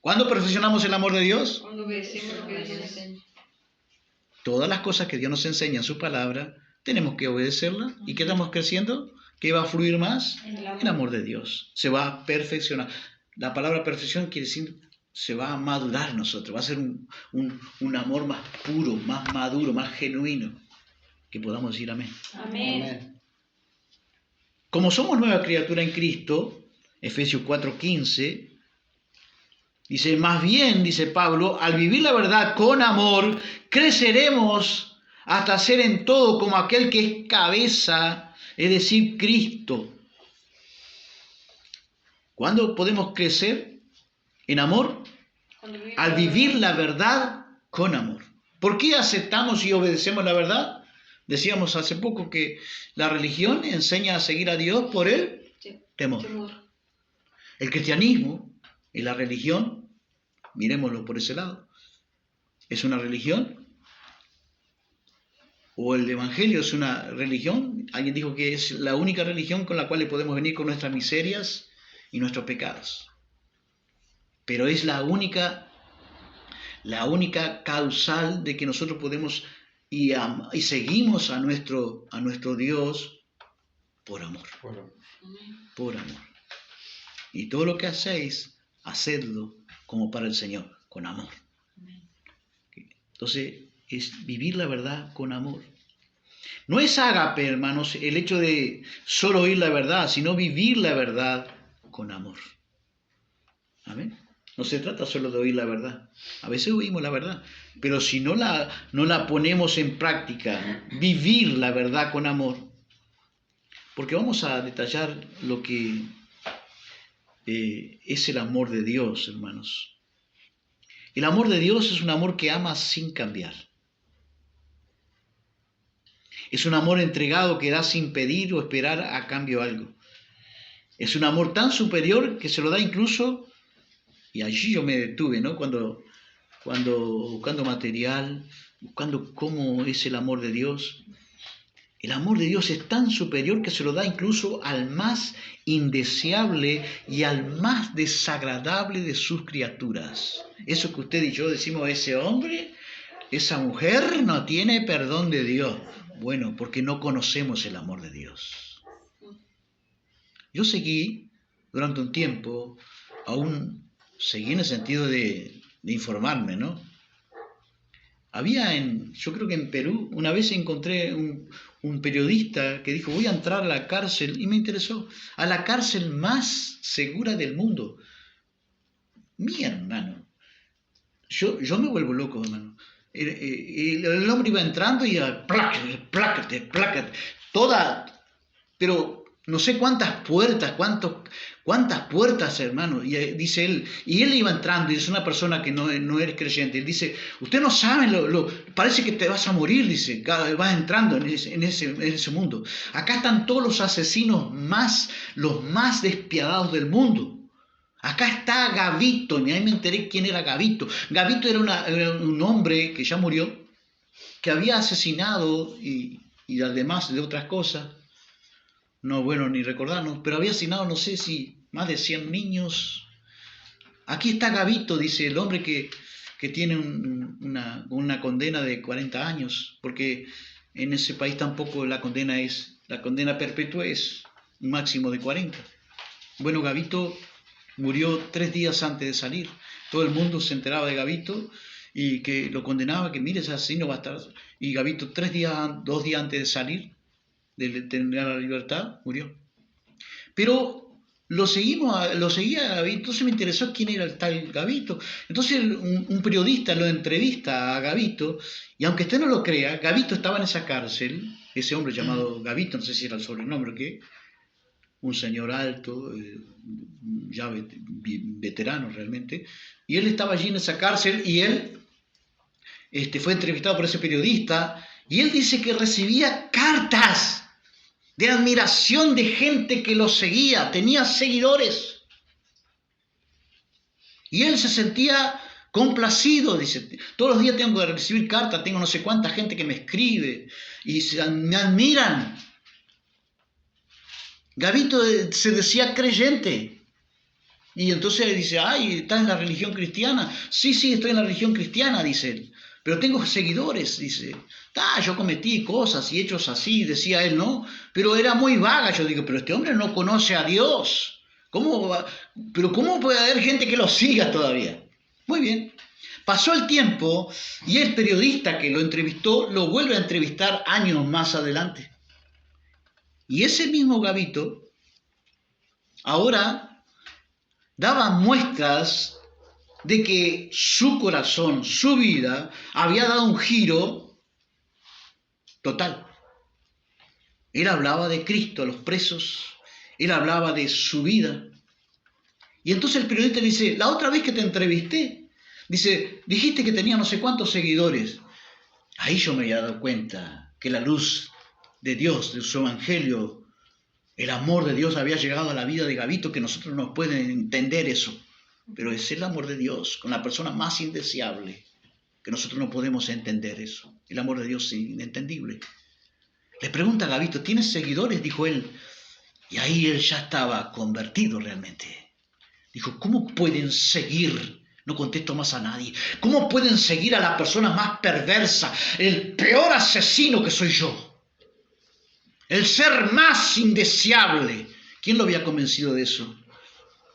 ¿Cuándo perfeccionamos el amor de Dios? Cuando obedecemos lo que Dios nos enseña. Todas las cosas que Dios nos enseña en su palabra, tenemos que obedecerla. ¿Y qué estamos creciendo? ¿Qué va a fluir más? El amor de Dios. Se va a perfeccionar. La palabra perfección quiere decir, se va a madurar en nosotros. Va a ser un amor más puro, más maduro, más genuino. Que podamos decir amén. Amén. Como somos nueva criatura en Cristo, Efesios 4:15, dice, más bien, dice Pablo, al vivir la verdad con amor, creceremos hasta ser en todo como aquel que es cabeza, es decir, Cristo. ¿Cuándo podemos crecer en amor? Al vivir la verdad con amor. ¿Por qué aceptamos y obedecemos la verdad? Decíamos hace poco que la religión enseña a seguir a Dios por el temor. El cristianismo y la religión, miremoslo por ese lado, ¿es una religión? ¿O el evangelio es una religión? Alguien dijo que es la única religión con la cual le podemos venir con nuestras miserias y nuestros pecados. Pero es la única causal de que nosotros podemos y seguimos a nuestro Dios por amor. Por amor. Y todo lo que hacéis, hacedlo como para el Señor, con amor. Entonces, es vivir la verdad con amor. No es ágape, hermanos, el hecho de solo oír la verdad, sino vivir la verdad con amor. Amén. No se trata solo de oír la verdad. A veces oímos la verdad, pero si no la ponemos en práctica, vivir la verdad con amor, porque vamos a detallar lo que es el amor de Dios, hermanos. El amor de Dios es un amor que ama sin cambiar. Es un amor entregado que da sin pedir o esperar a cambio algo. Es un amor tan superior que se lo da incluso, y allí yo me detuve, ¿no? Cuando buscando material, buscando cómo es el amor de Dios. El amor de Dios es tan superior que se lo da incluso al más indeseable y al más desagradable de sus criaturas. Eso que usted y yo decimos, ese hombre, esa mujer no tiene perdón de Dios. Bueno, porque no conocemos el amor de Dios. Yo seguí durante un tiempo, seguí en el sentido de informarme, ¿no? Yo creo que en Perú, una vez encontré un periodista que dijo, voy a entrar a la cárcel, y me interesó, a la cárcel más segura del mundo. Mi hermano, yo me vuelvo loco, hermano. El hombre iba entrando y plácate, pero no sé cuántas puertas, hermano. Y dice él, y él iba entrando, y es una persona que no es creyente. Él dice, usted no sabe, parece que te vas a morir, dice, vas entrando en ese mundo. Acá están todos los asesinos los más despiadados del mundo. Acá está Gavito, y ahí me enteré quién era Gavito. Gavito era un hombre que ya murió, que había asesinado y además de otras cosas, no bueno ni recordarnos, pero había asesinado no sé si más de 100 niños. Aquí está Gavito, dice el hombre que tiene una condena de 40 años, porque en ese país tampoco la condena perpetua es un máximo de 40. Bueno, Gavito murió 3 días antes de salir. Todo el mundo se enteraba de Gavito y que lo condenaba, que mire, ese asesino va a estar. Y Gavito 2 días antes de salir, de tener la libertad, murió. Pero lo seguía a Gavito, entonces me interesó quién era el tal Gavito. Entonces un periodista lo entrevista a Gavito, y aunque usted no lo crea, Gavito estaba en esa cárcel, ese hombre llamado Gavito, no sé si era el sobrenombre o qué, un señor alto, ya veterano realmente, y él estaba allí en esa cárcel y él fue entrevistado por ese periodista y él dice que recibía cartas de admiración de gente que lo seguía, tenía seguidores. Y él se sentía complacido, dice, todos los días tengo que recibir cartas, tengo no sé cuánta gente que me escribe y me admiran. Gavito se decía creyente. Y entonces dice, ay, ¿estás en la religión cristiana? Sí, estoy en la religión cristiana, dice él. Pero tengo seguidores, dice. Yo cometí cosas y hechos así, decía él, ¿no? Pero era muy vaga. Yo digo, pero este hombre no conoce a Dios. ¿Pero cómo puede haber gente que lo siga todavía? Muy bien. Pasó el tiempo y el periodista que lo entrevistó lo vuelve a entrevistar años más adelante. Y ese mismo Gavito ahora daba muestras de que su corazón, su vida, había dado un giro total. Él hablaba de Cristo a los presos, él hablaba de su vida. Y entonces el periodista le dice, la otra vez que te entrevisté, dice, dijiste que tenía no sé cuántos seguidores. Ahí yo me había dado cuenta que la luz de Dios, de su evangelio, el amor de Dios había llegado a la vida de Gavito, que nosotros no pueden entender eso. Pero es el amor de Dios con la persona más indeseable, que nosotros no podemos entender eso. El amor de Dios es inentendible. Le pregunta a Gavito, ¿tienes seguidores? Dijo él. Y ahí él ya estaba convertido realmente. Dijo, ¿cómo pueden seguir? No contesto más a nadie. ¿Cómo pueden seguir a la persona más perversa, el peor asesino que soy yo? El ser más indeseable. ¿Quién lo había convencido de eso?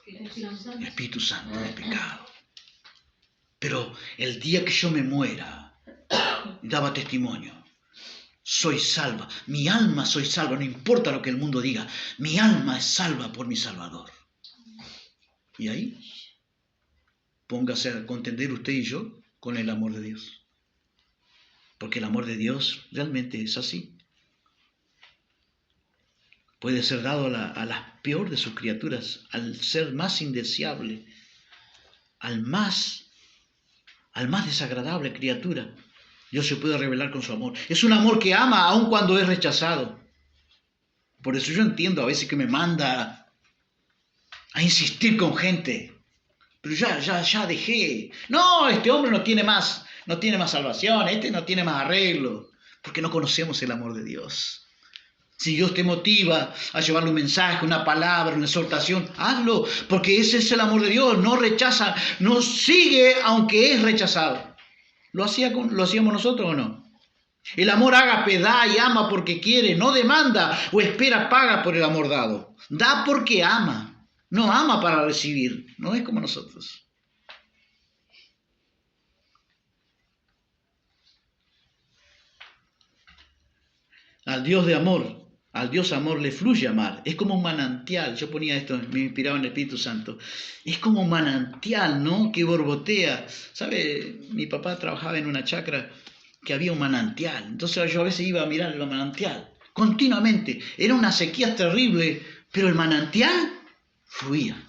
El Espíritu Santo del pecado. Pero el día que yo me muera, daba testimonio, soy salva, mi alma soy salva, no importa lo que el mundo diga, mi alma es salva por mi Salvador. Y ahí, póngase a contender usted y yo con el amor de Dios. Porque el amor de Dios realmente es así. Puede ser dado a la peor de sus criaturas, al ser más indeseable, al más desagradable criatura. Dios se puede revelar con su amor. Es un amor que ama aun cuando es rechazado. Por eso yo entiendo a veces que me manda a insistir con gente. Pero ya dejé. No, este hombre no tiene más salvación, este no tiene más arreglo. Porque no conocemos el amor de Dios. Si Dios te motiva a llevarle un mensaje, una palabra, una exhortación, hazlo, porque ese es el amor de Dios. No rechaza, no sigue aunque es rechazado. ¿Lo hacíamos nosotros o no? El amor ágape da y ama porque quiere, no demanda o espera paga por el amor dado. Da porque ama, no ama para recibir, no es como nosotros. Al Dios de amor Al Dios amor le fluye amar. Es como un manantial. Yo ponía esto, me inspiraba en el Espíritu Santo. Es como un manantial, ¿no? Que borbotea. ¿Sabe? Mi papá trabajaba en una chacra que había un manantial. Entonces yo a veces iba a mirar el manantial. Continuamente. Era una sequía terrible, pero el manantial fluía.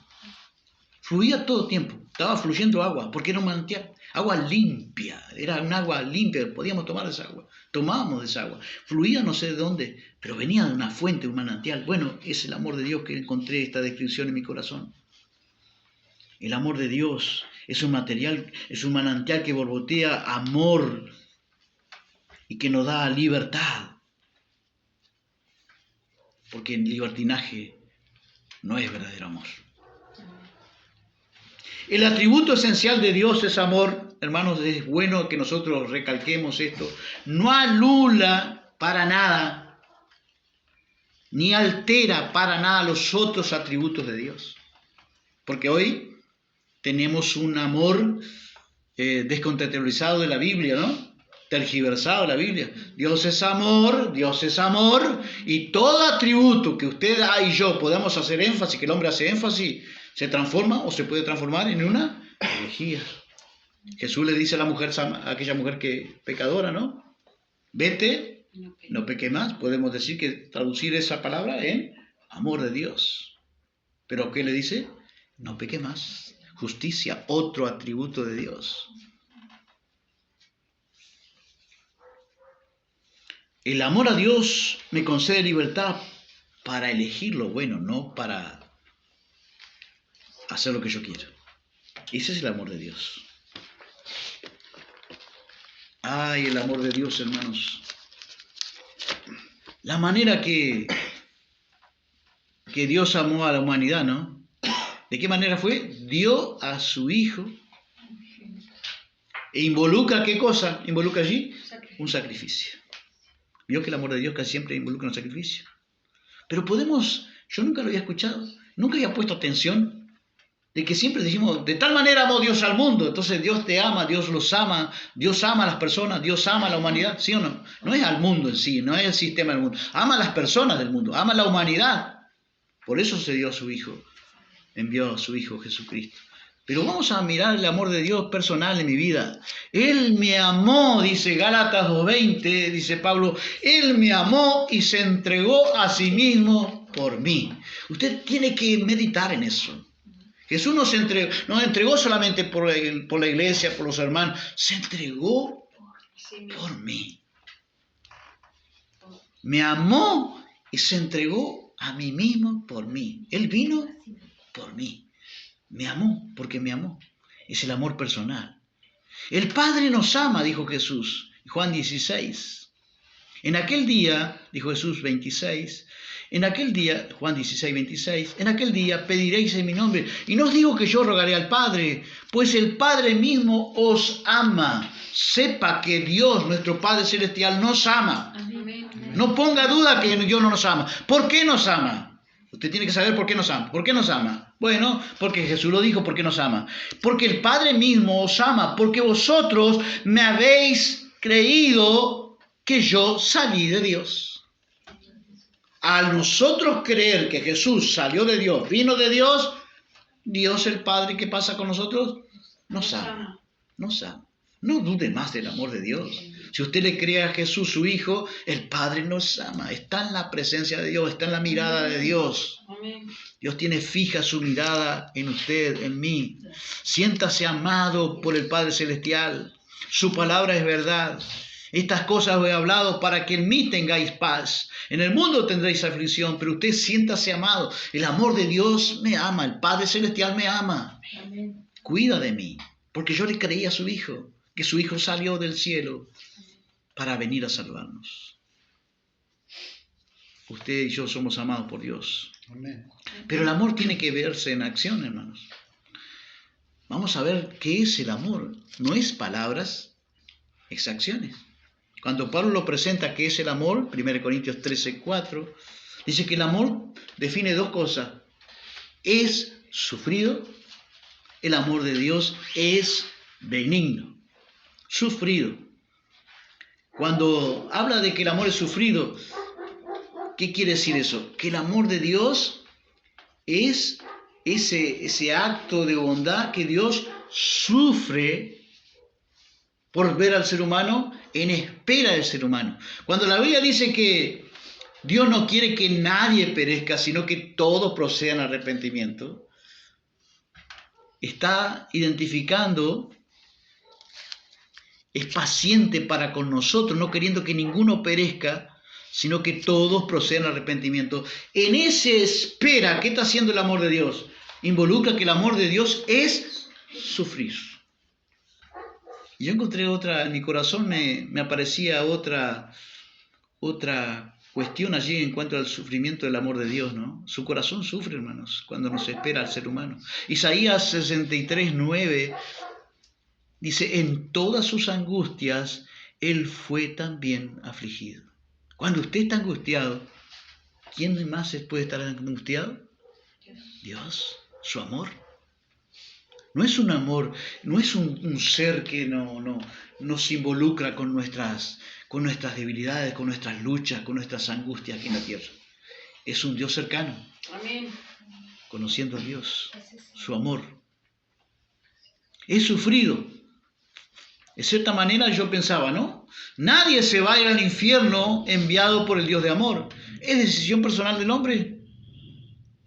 Fluía todo el tiempo. Estaba fluyendo agua, porque era un manantial. Agua limpia. Era un agua limpia. Podíamos tomar esa agua. Tomábamos esa agua. Fluía no sé de dónde, pero venía de una fuente, un manantial. Bueno, es el amor de Dios que encontré esta descripción en mi corazón. El amor de Dios es un manantial que borbotea amor y que nos da libertad. Porque el libertinaje no es verdadero amor. El atributo esencial de Dios es amor. Hermanos, es bueno que nosotros recalquemos esto. No anula para nada, ni altera para nada los otros atributos de Dios. Porque hoy tenemos un amor descontextualizado de la Biblia, ¿no? Tergiversado de la Biblia. Dios es amor, y todo atributo que usted y yo podamos hacer énfasis, que el hombre hace énfasis, se transforma o se puede transformar en una herejía. Jesús le dice a la mujer, a aquella mujer que pecadora, ¿no? Vete, no peque más. Podemos decir que traducir esa palabra en amor de Dios. Pero ¿qué le dice? No peque más. Justicia, otro atributo de Dios. El amor a Dios me concede libertad para elegir lo bueno, no para hacer lo que yo quiero. Ese es el amor de Dios. Ay, el amor de Dios, hermanos. La manera que Dios amó a la humanidad, ¿no? ¿De qué manera fue? Dio a su Hijo. E involucra, ¿qué cosa? Involucra allí un sacrificio. Vio que el amor de Dios casi siempre involucra un sacrificio. Pero yo nunca lo había escuchado, nunca había puesto atención de que siempre decimos, de tal manera amó Dios al mundo. Entonces Dios te ama, Dios los ama, Dios ama a las personas, Dios ama a la humanidad, ¿sí o no? No es al mundo en sí, no es el sistema del mundo. Ama a las personas del mundo, ama a la humanidad. Por eso se dio a su Hijo, envió a su Hijo Jesucristo. Pero vamos a mirar el amor de Dios personal en mi vida. Él me amó, dice Gálatas 2:20, dice Pablo, Él me amó y se entregó a sí mismo por mí. Usted tiene que meditar en eso. Jesús nos entregó solamente por la iglesia, por los hermanos, se entregó por mí. Me amó y se entregó a mí mismo por mí. Él vino por mí. Me amó porque me amó. Es el amor personal. El Padre nos ama, dijo Jesús, Juan 16. En aquel día, dijo Jesús 26, en aquel día, Juan 16, 26, en aquel día pediréis en mi nombre. Y no os digo que yo rogaré al Padre, pues el Padre mismo os ama. Sepa que Dios, nuestro Padre Celestial, nos ama. Amén. No ponga duda que Dios no nos ama. ¿Por qué nos ama? Usted tiene que saber por qué nos ama. ¿Por qué nos ama? Bueno, porque Jesús lo dijo, ¿por qué nos ama? Porque el Padre mismo os ama, porque vosotros me habéis creído que yo salí de Dios. Al nosotros creer que Jesús salió de Dios, vino de Dios, Dios el Padre, ¿qué pasa con nosotros? Nos ama. Nos ama. No dude más del amor de Dios. Si usted le cree a Jesús, su Hijo, el Padre nos ama. Está en la presencia de Dios, está en la mirada de Dios. Dios tiene fija su mirada en usted, en mí. Siéntase amado por el Padre Celestial. Su palabra es verdad. Estas cosas os he hablado para que en mí tengáis paz. En el mundo tendréis aflicción, pero usted siéntase amado. El amor de Dios me ama, el Padre Celestial me ama. Amén. Cuida de mí, porque yo le creí a su Hijo, que su Hijo salió del cielo para venir a salvarnos. Usted y yo somos amados por Dios. Amén. Pero el amor tiene que verse en acción, hermanos. Vamos a ver qué es el amor. No es palabras, es acciones. Cuando Pablo lo presenta, ¿qué es el amor? 1 Corintios 13:4, dice que el amor define dos cosas. Es sufrido. El amor de Dios es benigno. Sufrido. Cuando habla de que el amor es sufrido, ¿Qué quiere decir eso? Que el amor de Dios es ese acto de bondad que Dios sufre por ver al ser humano en espera del ser humano. Cuando la Biblia dice que Dios no quiere que nadie perezca, sino que todos procedan al arrepentimiento, está identificando, es paciente para con nosotros, no queriendo que ninguno perezca, sino que todos procedan al arrepentimiento. En esa espera, ¿qué está haciendo el amor de Dios? Involucra que el amor de Dios es sufrir. Yo encontré otra, en mi corazón me aparecía otra cuestión allí en cuanto al sufrimiento del amor de Dios, ¿no? Su corazón sufre, hermanos, cuando nos espera al ser humano. Isaías 63:9 dice, en todas sus angustias, Él fue también afligido. Cuando usted está angustiado, ¿quién más puede estar angustiado? Dios, su amor. No es un amor, no es un ser que nos involucra con nuestras debilidades, con nuestras luchas, con nuestras angustias aquí en la tierra. Es un Dios cercano. Amén. Conociendo a Dios, su amor. He sufrido. De cierta manera yo pensaba, ¿no? Nadie se va a ir al infierno enviado por el Dios de amor. Es decisión personal del hombre.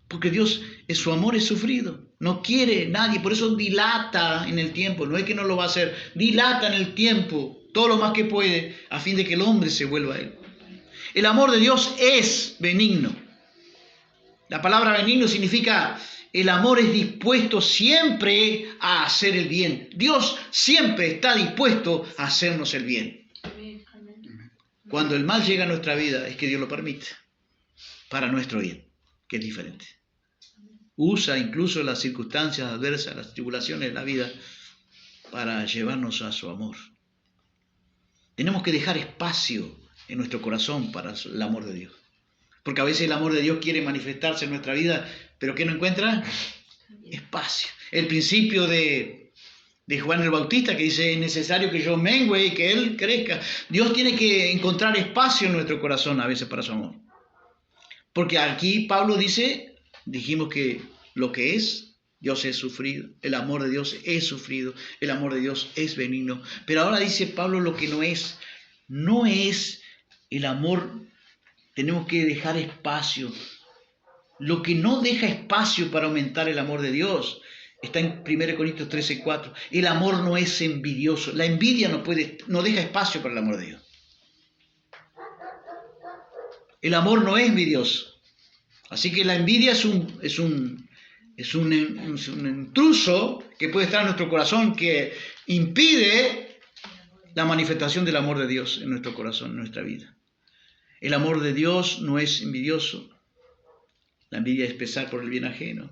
Porque Dios, su amor es sufrido. No quiere nadie, por eso dilata en el tiempo. No es que no lo va a hacer, dilata en el tiempo todo lo más que puede a fin de que el hombre se vuelva a Él. El amor de Dios es benigno. La palabra benigno significa el amor es dispuesto siempre a hacer el bien. Dios siempre está dispuesto a hacernos el bien. Amén. Amén. Cuando el mal llega a nuestra vida es que Dios lo permite para nuestro bien, que es diferente. Usa incluso las circunstancias adversas, las tribulaciones de la vida para llevarnos a su amor. Tenemos que dejar espacio en nuestro corazón para el amor de Dios. Porque a veces el amor de Dios quiere manifestarse en nuestra vida, pero ¿qué no encuentra? Espacio. El principio de Juan el Bautista que dice, es necesario que yo mengüe y que Él crezca. Dios tiene que encontrar espacio en nuestro corazón a veces para su amor. Porque aquí Pablo dice, dijimos que lo que es, Dios es sufrido, el amor de Dios es sufrido, el amor de Dios es benigno. Pero ahora dice Pablo lo que no es el amor, tenemos que dejar espacio. Lo que no deja espacio para aumentar el amor de Dios está en 1 Corintios 13:4. El amor no es envidioso, la envidia no deja espacio para el amor de Dios. El amor no es envidioso. Así que la envidia es un intruso que puede estar en nuestro corazón que impide la manifestación del amor de Dios en nuestro corazón, en nuestra vida. El amor de Dios no es envidioso. La envidia es pesar por el bien ajeno.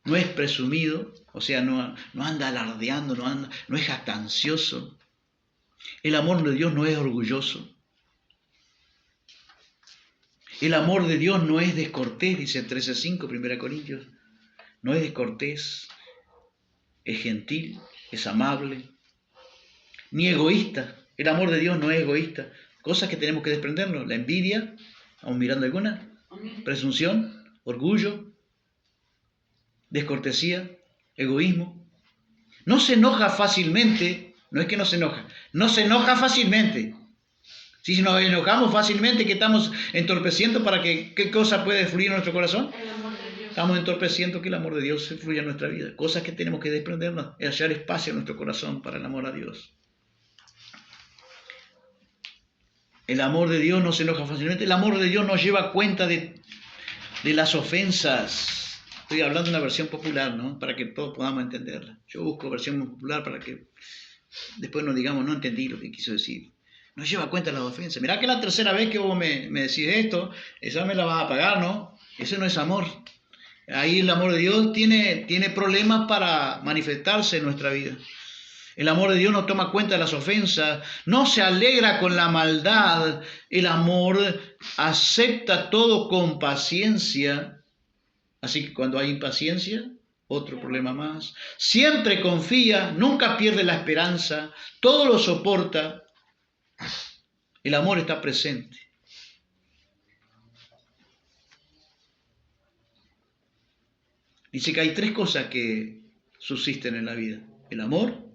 No es presumido, o sea, no anda alardeando, no es jactancioso. El amor de Dios no es orgulloso. El amor de Dios no es descortés, dice 13:5, 1 Corintios. No es descortés, es gentil, es amable, ni egoísta. El amor de Dios no es egoísta. Cosas que tenemos que desprendernos. La envidia, ¿vamos mirando alguna? Presunción, orgullo, descortesía, egoísmo. No se enoja fácilmente, no es que no se enoja fácilmente. Si nos enojamos fácilmente, ¿qué estamos entorpeciendo para que qué cosa puede fluir en nuestro corazón? El amor de Dios. Estamos entorpeciendo que el amor de Dios se fluya en nuestra vida. Cosas que tenemos que desprendernos, es hallar espacio en nuestro corazón para el amor a Dios. El amor de Dios no se enoja fácilmente. El amor de Dios no lleva cuenta de las ofensas. Estoy hablando de una versión popular, ¿no? Para que todos podamos entenderla. Yo busco versión popular para que después no digamos, no entendí lo que quiso decir. No lleva cuenta de las ofensas. Mirá que la tercera vez que vos me decís esto, esa me la vas a pagar, ¿no? Ese no es amor. Ahí el amor de Dios tiene problemas para manifestarse en nuestra vida. El amor de Dios no toma cuenta de las ofensas, no se alegra con la maldad. El amor acepta todo con paciencia. Así que cuando hay impaciencia, otro problema más. Siempre confía, nunca pierde la esperanza, todo lo soporta. El amor está presente. Dice que hay 3 cosas que subsisten en la vida: el amor,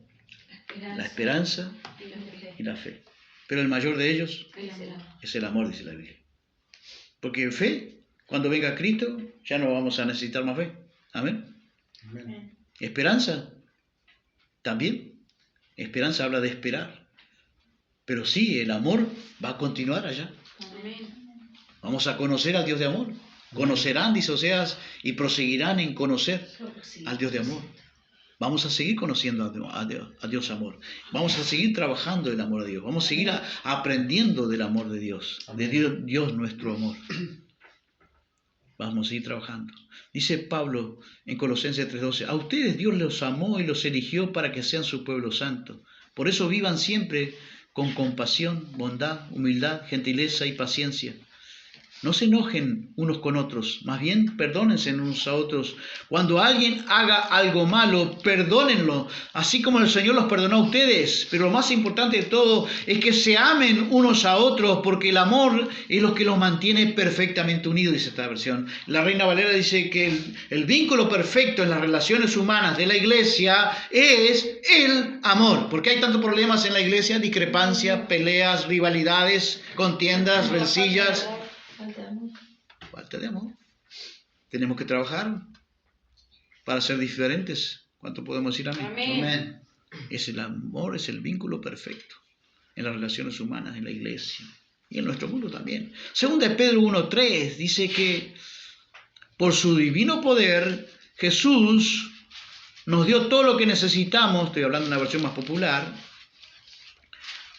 la esperanza y la fe. Pero el mayor de ellos es el amor, dice la Biblia. Porque fe, cuando venga Cristo, ya no vamos a necesitar más fe. Amén. Amén. Esperanza, también. Esperanza habla de esperar. Pero sí, el amor va a continuar allá. Amén. Vamos a conocer al Dios de amor. Conocerán, dice Oseas, y proseguirán en conocer al Dios de amor. Vamos a seguir conociendo a Dios amor. Vamos a seguir trabajando el amor de Dios. Vamos a seguir aprendiendo del amor de Dios. De Dios nuestro amor. Vamos a seguir trabajando. Dice Pablo en Colosenses 3:12, a ustedes Dios los amó y los eligió para que sean su pueblo santo. Por eso vivan siempre con compasión, bondad, humildad, gentileza y paciencia. No se enojen unos con otros, más bien perdónense unos a otros. Cuando alguien haga algo malo, perdónenlo, así como el Señor los perdonó a ustedes. Pero lo más importante de todo es que se amen unos a otros, porque el amor es lo que los mantiene perfectamente unidos, dice esta versión. La Reina Valera dice que el vínculo perfecto en las relaciones humanas de la iglesia es el amor. Porque hay tantos problemas en la iglesia: discrepancias, peleas, rivalidades, contiendas, rencillas. Falta de amor. Tenemos que trabajar para ser diferentes. ¿Cuánto podemos decir amén? Amén. Amén. Es el amor, es el vínculo perfecto en las relaciones humanas, en la iglesia y en nuestro mundo también. Segunda de Pedro 1:3 dice que por su divino poder Jesús nos dio todo lo que necesitamos, estoy hablando de una versión más popular,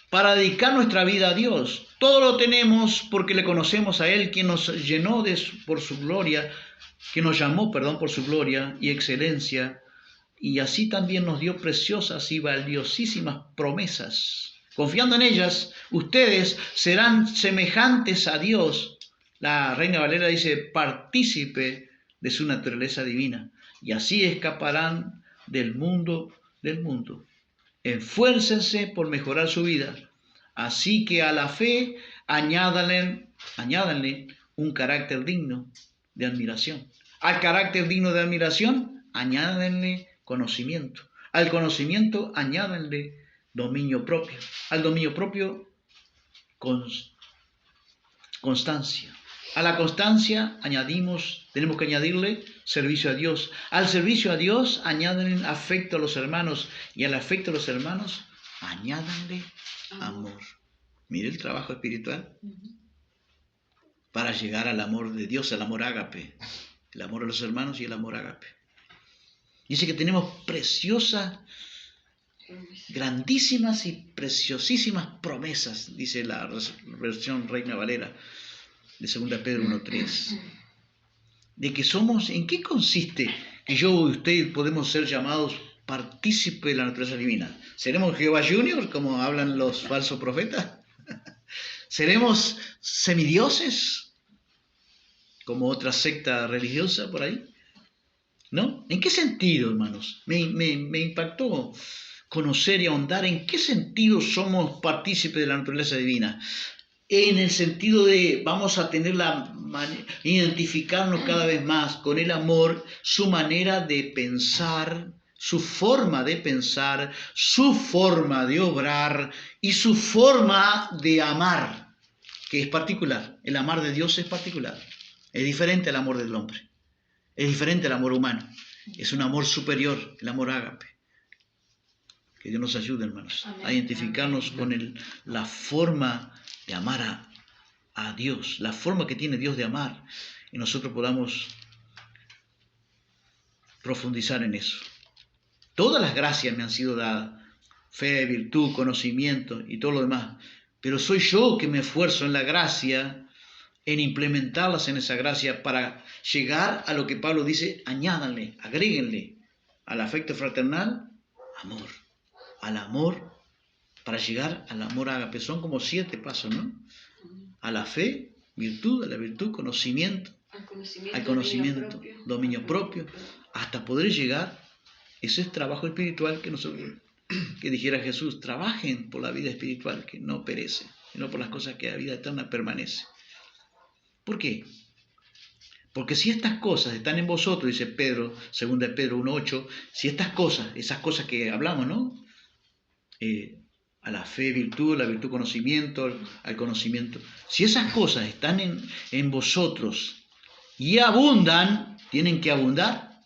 para dedicar nuestra vida a Dios. Todo lo tenemos porque le conocemos a Él, quien nos llenó por su gloria, que nos llamó, por su gloria y excelencia, y así también nos dio preciosas y valiosísimas promesas. Confiando en ellas, ustedes serán semejantes a Dios. La Reina Valera dice, partícipe de su naturaleza divina, y así escaparán del mundo. Esfuércense por mejorar su vida. Así que a la fe añádanle un carácter digno de admiración. Al carácter digno de admiración, añádanle conocimiento. Al conocimiento, añádanle dominio propio. Al dominio propio, constancia. A la constancia tenemos que añadirle servicio a Dios. Al servicio a Dios, añádanle afecto a los hermanos. Y al afecto a los hermanos, añádanle amor. Mire el trabajo espiritual para llegar al amor de Dios, al amor ágape. El amor a los hermanos y el amor ágape. Dice que tenemos preciosas, grandísimas y preciosísimas promesas, dice la versión Reina Valera de 2 Pedro 1:3. De que somos, ¿en qué consiste que yo y usted podemos ser llamados partícipes de la naturaleza divina? ¿Seremos Jehová Junior, como hablan los falsos profetas? ¿Seremos semidioses, como otra secta religiosa por ahí? ¿No? ¿En qué sentido, hermanos? Me impactó conocer y ahondar en qué sentido somos partícipes de la naturaleza divina. En el sentido de vamos a tener identificarnos cada vez más con el amor, su manera de pensar, su forma de pensar, su forma de obrar y su forma de amar, que es particular. El amar de Dios es particular. Es diferente al amor del hombre. Es diferente al amor humano. Es un amor superior, el amor ágape. Que Dios nos ayude, hermanos, a identificarnos con la forma de amar a Dios, la forma que tiene Dios de amar, y nosotros podamos profundizar en eso. Todas las gracias me han sido dadas, fe, virtud, conocimiento y todo lo demás, pero soy yo que me esfuerzo en la gracia, en implementarlas en esa gracia para llegar a lo que Pablo dice, añádanle, agréguenle al afecto fraternal, amor, al amor, para llegar al amor ágape. Son como 7 pasos, ¿no? A la fe, virtud, a la virtud, conocimiento, al conocimiento, dominio propio, hasta poder llegar. Ese es trabajo espiritual que dijera Jesús, trabajen por la vida espiritual que no perece, sino por las cosas que a vida eterna permanece. ¿Por qué? Porque si estas cosas están en vosotros, dice Pedro, 2 Pedro 1:8, si estas cosas, esas cosas que hablamos, ¿no? A la fe, virtud, la virtud, conocimiento, al conocimiento. Si esas cosas están en vosotros y abundan, tienen que abundar.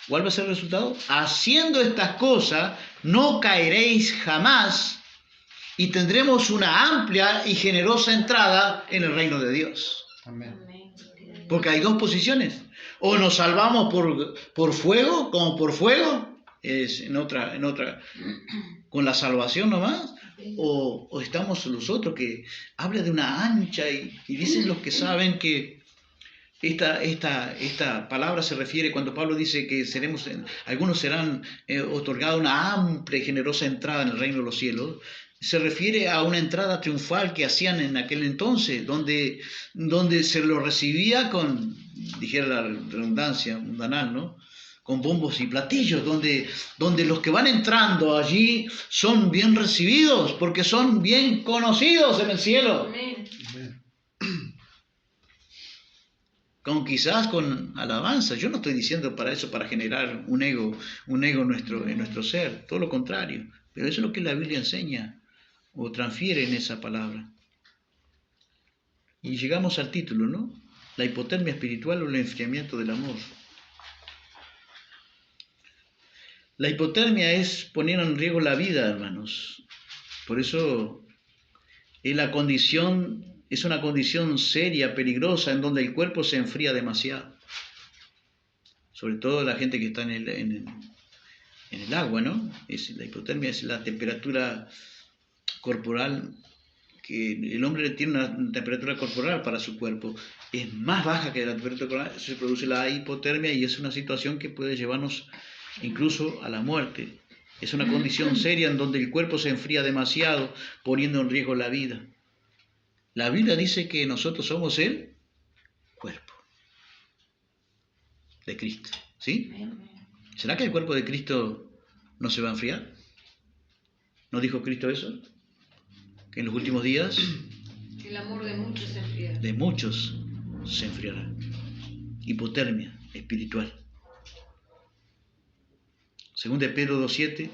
¿Cuál va a ser el resultado? Haciendo estas cosas, no caeréis jamás y tendremos una amplia y generosa entrada en el reino de Dios. Amén. Porque hay dos posiciones. O nos salvamos por fuego, como por fuego, es en otra, con la salvación nomás, o estamos los otros, que habla de una ancha, y dicen los que saben que esta palabra se refiere cuando Pablo dice que algunos serán otorgados una amplia y generosa entrada en el reino de los cielos. Se refiere a una entrada triunfal que hacían en aquel entonces, donde se lo recibía con, dijera la redundancia mundanal, ¿no? Con bombos y platillos, donde los que van entrando allí son bien recibidos, porque son bien conocidos en el cielo. Amén. Quizás con alabanza. Yo no estoy diciendo para eso, para generar un ego en nuestro ser, todo lo contrario. Pero eso es lo que la Biblia enseña o transfiere en esa palabra. Y llegamos al título, ¿no? La hipotermia espiritual o el enfriamiento del amor. La hipotermia es poner en riesgo la vida, hermanos. Por eso es una condición seria, peligrosa, en donde el cuerpo se enfría demasiado. Sobre todo la gente que está en el agua, ¿no? La hipotermia es la temperatura corporal, que el hombre tiene una temperatura corporal para su cuerpo. Es más baja que la temperatura corporal, se produce la hipotermia y es una situación que puede llevarnos incluso a la muerte. Es una condición seria en donde el cuerpo se enfría demasiado, poniendo en riesgo la vida. La Biblia dice que nosotros somos el cuerpo de Cristo, ¿sí? ¿Será que el cuerpo de Cristo no se va a enfriar? ¿No dijo Cristo eso? Que en los últimos días El amor de muchos se enfriará. de muchos se enfriará. Hipotermia espiritual. Según de Pedro 2:7,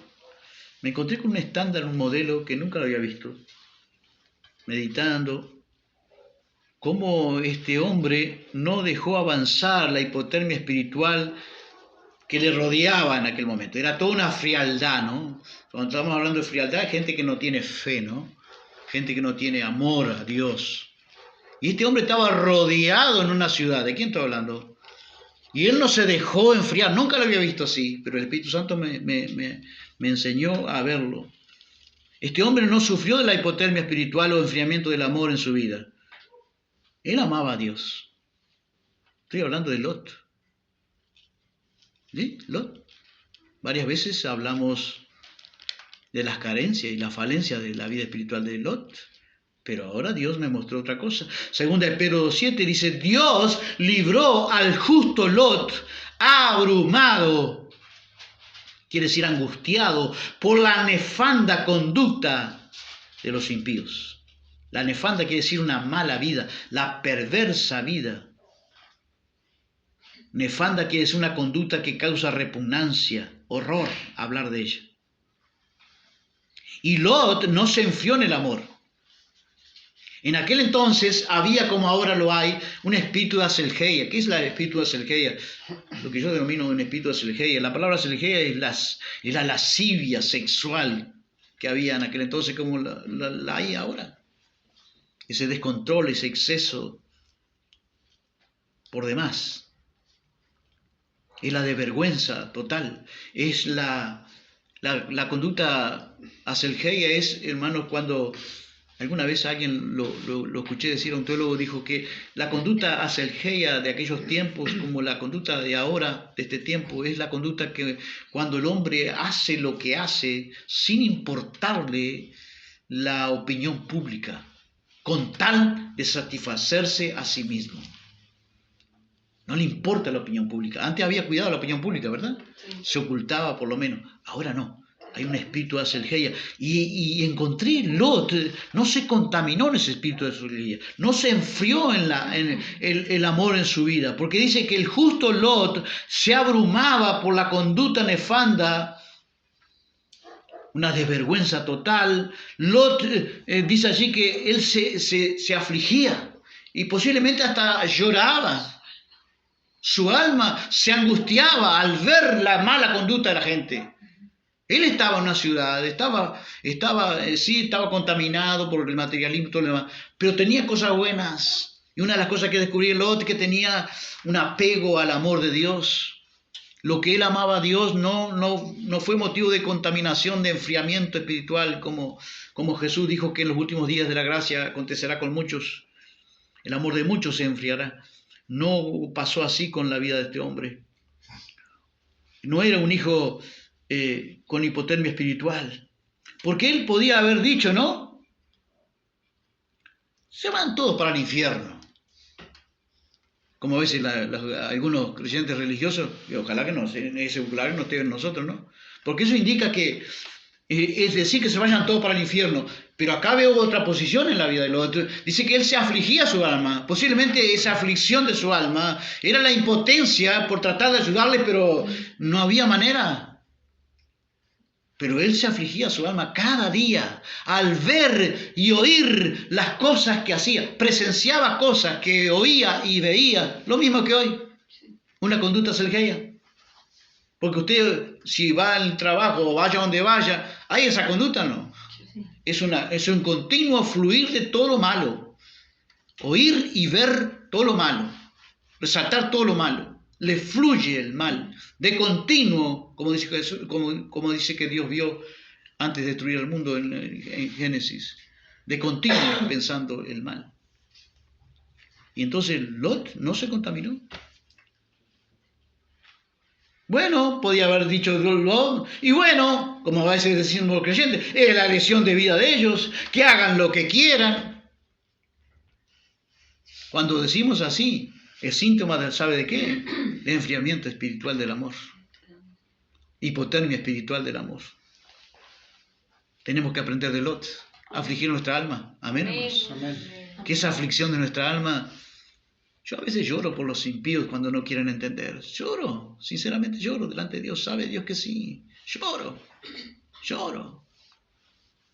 me encontré con un estándar, un modelo que nunca lo había visto, meditando cómo este hombre no dejó avanzar la hipotermia espiritual que le rodeaba en aquel momento. Era toda una frialdad, ¿no? Cuando estamos hablando de frialdad, gente que no tiene fe, ¿no? Gente que no tiene amor a Dios. Y este hombre estaba rodeado en una ciudad. ¿De quién estoy hablando? Y él no se dejó enfriar. Nunca lo había visto así, pero el Espíritu Santo me enseñó a verlo. Este hombre no sufrió de la hipotermia espiritual o enfriamiento del amor en su vida. Él amaba a Dios. Estoy hablando de Lot. ¿Sí? Lot. Varias veces hablamos de las carencias y las falencias de la vida espiritual de Lot. Pero ahora Dios me mostró otra cosa. Segunda de Pedro 2:7 dice, Dios libró al justo Lot abrumado, quiere decir angustiado, por la nefanda conducta de los impíos. La nefanda quiere decir una mala vida, la perversa vida. Nefanda quiere decir una conducta que causa repugnancia, horror, hablar de ella. Y Lot no se enfrió en el amor. En aquel entonces había, como ahora lo hay, un espíritu de aselgeia. ¿Qué es el espíritu de aselgeia? Lo que yo denomino un espíritu de aselgeia. La palabra aselgeia es la lascivia sexual que había en aquel entonces, como la hay ahora. Ese descontrol, ese exceso por demás. Es la de vergüenza total. Es la conducta aselgeia es, hermanos, cuando alguna vez alguien lo escuché decir, un teólogo dijo que la conducta aselgeia de aquellos tiempos, como la conducta de ahora, de este tiempo, es la conducta que cuando el hombre hace lo que hace sin importarle la opinión pública, con tal de satisfacerse a sí mismo. No le importa la opinión pública. Antes había cuidado la opinión pública, ¿verdad? Sí. Se ocultaba por lo menos. Ahora no. Hay un espíritu de acelgeia. Y encontré Lot, no se contaminó en ese espíritu de acelgeia, no se enfrió en el amor en su vida, porque dice que el justo Lot se abrumaba por la conducta nefanda, una desvergüenza total. Lot dice allí que él se afligía y posiblemente hasta lloraba. Su alma se angustiaba al ver la mala conducta de la gente. Él estaba en una ciudad, estaba contaminado por el materialismo y todo lo demás, pero tenía cosas buenas. Y una de las cosas que descubrí en Lot es que tenía un apego al amor de Dios. Lo que él amaba a Dios no fue motivo de contaminación, de enfriamiento espiritual, como Jesús dijo que en los últimos días de la gracia acontecerá con muchos. El amor de muchos se enfriará. No pasó así con la vida de este hombre. No era un hijo con hipotermia espiritual. Porque él podía haber dicho, ¿no? Se van todos para el infierno. Como a veces algunos creyentes religiosos, y ojalá que no, ese vocabulario no esté en nosotros, ¿no? Porque eso indica que, es decir, que se vayan todos para el infierno. Pero acá veo otra posición en la vida de Lot. Dice que él se afligía su alma. Posiblemente esa aflicción de su alma era la impotencia por tratar de ayudarle, pero no había manera. Pero él se afligía su alma cada día al ver y oír las cosas que hacía. Presenciaba cosas que oía y veía. Lo mismo que hoy. Una conducta acelgeia. Porque usted, si va al trabajo o vaya donde vaya, ¿hay esa conducta? No. Es un continuo fluir de todo lo malo. Oír y ver todo lo malo. Resaltar todo lo malo. Le fluye el mal. De continuo, como dice Jesús, como dice que Dios vio antes de destruir el mundo en Génesis. De continuo pensando el mal. Y entonces Lot no se contaminó. Bueno, podía haber dicho Lot, y bueno, como a veces decimos los creyentes, es la elección de vida de ellos, que hagan lo que quieran. Cuando decimos así, es síntoma del, ¿sabe de qué? De enfriamiento espiritual del amor. Hipotermia espiritual del amor. Tenemos que aprender de Lot, afligir nuestra alma. Amén. Amén. Que esa aflicción de nuestra alma, yo a veces lloro por los impíos cuando no quieren entender. Lloro, sinceramente lloro delante de Dios. Sabe Dios que sí. Lloro.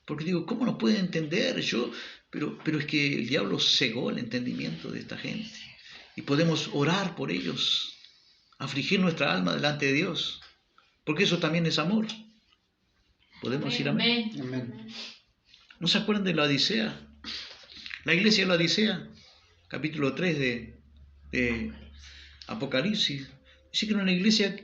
Porque digo, ¿cómo no pueden entender? Pero es que el diablo cegó el entendimiento de esta gente. Y podemos orar por ellos, afligir nuestra alma delante de Dios, porque eso también es amor. ¿Podemos decir amén? Amén. ¿No se acuerdan de la Odisea? La iglesia de la Odisea, capítulo 3 de Apocalipsis, dice que era una iglesia,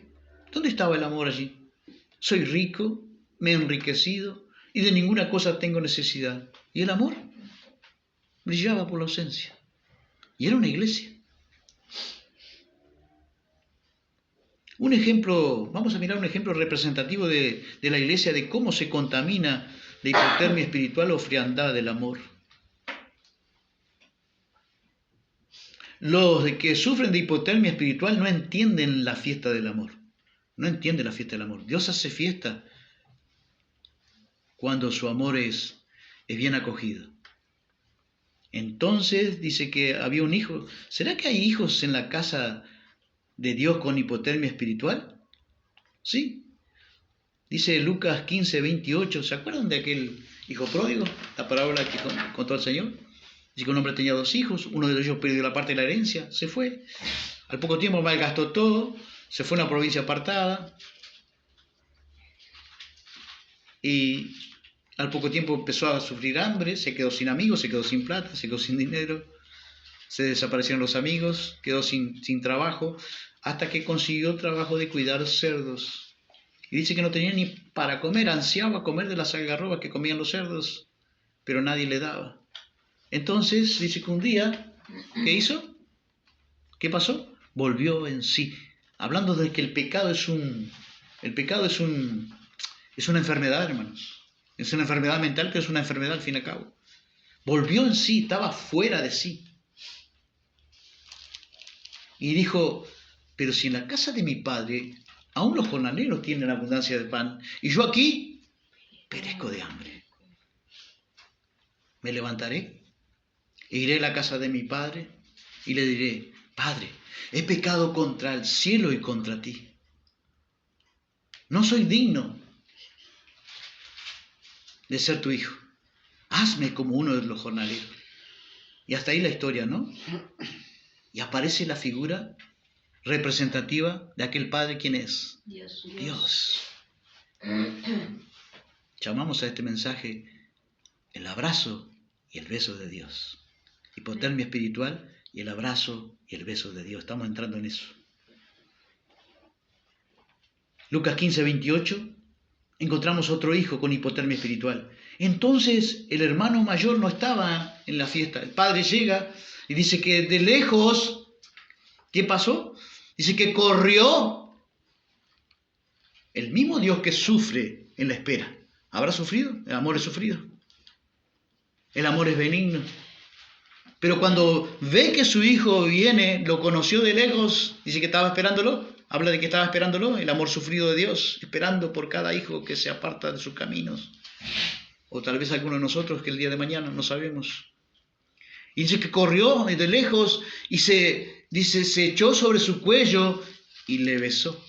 ¿dónde estaba el amor allí? Soy rico, me he enriquecido y de ninguna cosa tengo necesidad. ¿Y el amor? Brillaba por la ausencia. Y era una iglesia. Un ejemplo, vamos a mirar un ejemplo representativo de la iglesia, de cómo se contamina la hipotermia espiritual o frialdad del amor. Los que sufren de hipotermia espiritual no entienden la fiesta del amor. No entienden la fiesta del amor. Dios hace fiesta cuando su amor es bien acogido. Entonces dice que había un hijo. ¿Será que hay hijos en la casa de Dios con hipotermia espiritual? Sí. Dice Lucas 15:28. ¿Se acuerdan de aquel hijo pródigo? La parábola que contó el Señor. Dice que un hombre tenía 2 hijos. Uno de ellos perdió la parte de la herencia. Se fue. Al poco tiempo malgastó todo. Se fue a una provincia apartada. Y al poco tiempo empezó a sufrir hambre. Se quedó sin amigos. Se quedó sin plata. Se quedó sin dinero. Se desaparecieron los amigos. Quedó sin trabajo. Hasta que consiguió trabajo de cuidar cerdos. Y dice que no tenía ni para comer, ansiaba comer de las algarrobas que comían los cerdos, pero nadie le daba. Entonces dice que un día, ¿qué hizo? ¿Qué pasó? Volvió en sí, hablando de que el pecado es una enfermedad, hermanos. Es una enfermedad mental, pero es una enfermedad al fin y al cabo. Volvió en sí, estaba fuera de sí. Y dijo, pero si en la casa de mi padre aún los jornaleros tienen abundancia de pan, y yo aquí perezco de hambre. Me levantaré, e iré a la casa de mi padre y le diré, Padre, he pecado contra el cielo y contra ti. No soy digno de ser tu hijo. Hazme como uno de los jornaleros. Y hasta ahí la historia, ¿no? Y aparece la figura representativa de aquel padre. ¿Quién es? Dios. Llamamos a este mensaje el abrazo y el beso de Dios. Hipotermia espiritual y el abrazo y el beso de Dios. Estamos entrando en eso. Lucas 15, 28, encontramos otro hijo con hipotermia espiritual. Entonces el hermano mayor no estaba en la fiesta. El padre llega y dice que de lejos, ¿qué pasó? Dice que corrió. El mismo Dios que sufre en la espera. ¿Habrá sufrido? El amor es sufrido. El amor es benigno. Pero cuando ve que su hijo viene, lo conoció de lejos, dice que estaba esperándolo. Habla de que estaba esperándolo, el amor sufrido de Dios, esperando por cada hijo que se aparta de sus caminos. O tal vez alguno de nosotros que el día de mañana no sabemos. Y dice que corrió de lejos y se echó sobre su cuello y le besó.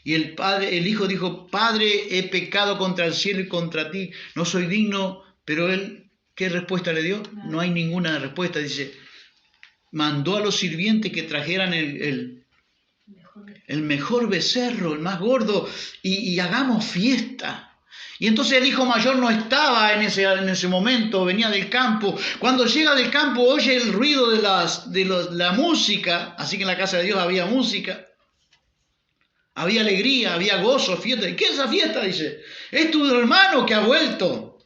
Y el hijo dijo, Padre, he pecado contra el cielo y contra ti, no soy digno. Pero él, ¿qué respuesta le dio? No hay ninguna respuesta. Dice, mandó a los sirvientes que trajeran el mejor becerro, el más gordo, y hagamos fiesta. Y entonces el hijo mayor no estaba en ese momento, venía del campo. Cuando llega del campo oye el ruido de la música, así que en la casa de Dios había música, había alegría, había gozo, fiesta. ¿Y qué es esa fiesta? Dice, es tu hermano que ha vuelto.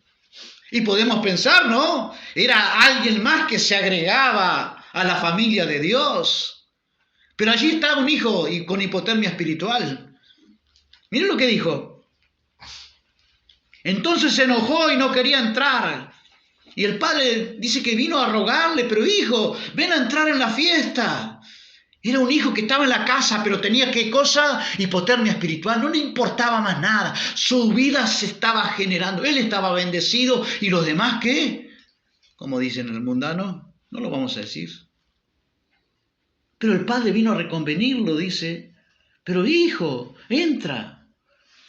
Y podemos pensar, ¿no? Era alguien más que se agregaba a la familia de Dios. Pero allí estaba un hijo con hipotermia espiritual. Miren lo que dijo. Entonces se enojó y no quería entrar. Y el padre dice que vino a rogarle, pero hijo, ven a entrar en la fiesta. Era un hijo que estaba en la casa, pero tenía ¿qué cosa? Hipotermia espiritual. No le importaba más nada. Su vida se estaba generando. Él estaba bendecido. ¿Y los demás qué? Como dicen en el mundano, no lo vamos a decir. Pero el padre vino a reconvenirlo, dice, pero hijo, entra.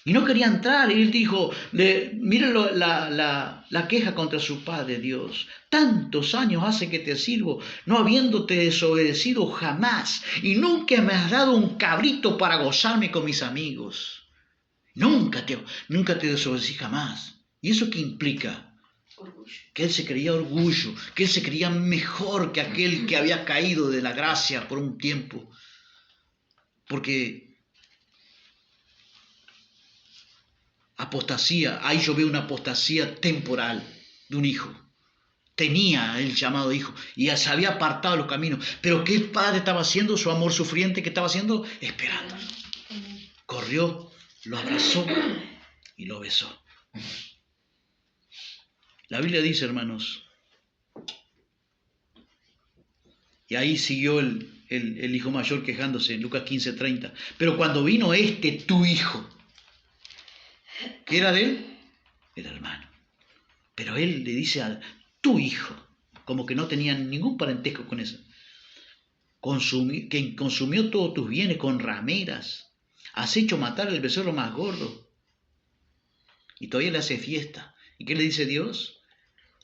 Y no quería entrar, y él dijo, miren la queja contra su padre, Dios. Tantos años hace que te sirvo, no habiéndote desobedecido jamás, y nunca me has dado un cabrito para gozarme con mis amigos. Nunca te desobedecí jamás. ¿Y eso qué implica? Orgullo. Que él se creía orgullo, que él se creía mejor que aquel que había caído de la gracia por un tiempo. Porque apostasía, ahí yo veo una apostasía temporal de un hijo. Tenía el llamado hijo y ya se había apartado de los caminos. Pero ¿qué padre estaba haciendo? Su amor sufriente, ¿qué estaba haciendo? Esperándolo. Corrió, lo abrazó y lo besó. La Biblia dice, hermanos, y ahí siguió el hijo mayor quejándose en Lucas 15:30. Pero cuando vino tu hijo, ¿qué era de él? Era hermano. Pero él le dice a tu hijo, como que no tenía ningún parentesco con eso. Quien consumió todos tus bienes con rameras, has hecho matar al becerro más gordo. Y todavía le hace fiesta. ¿Y qué le dice Dios?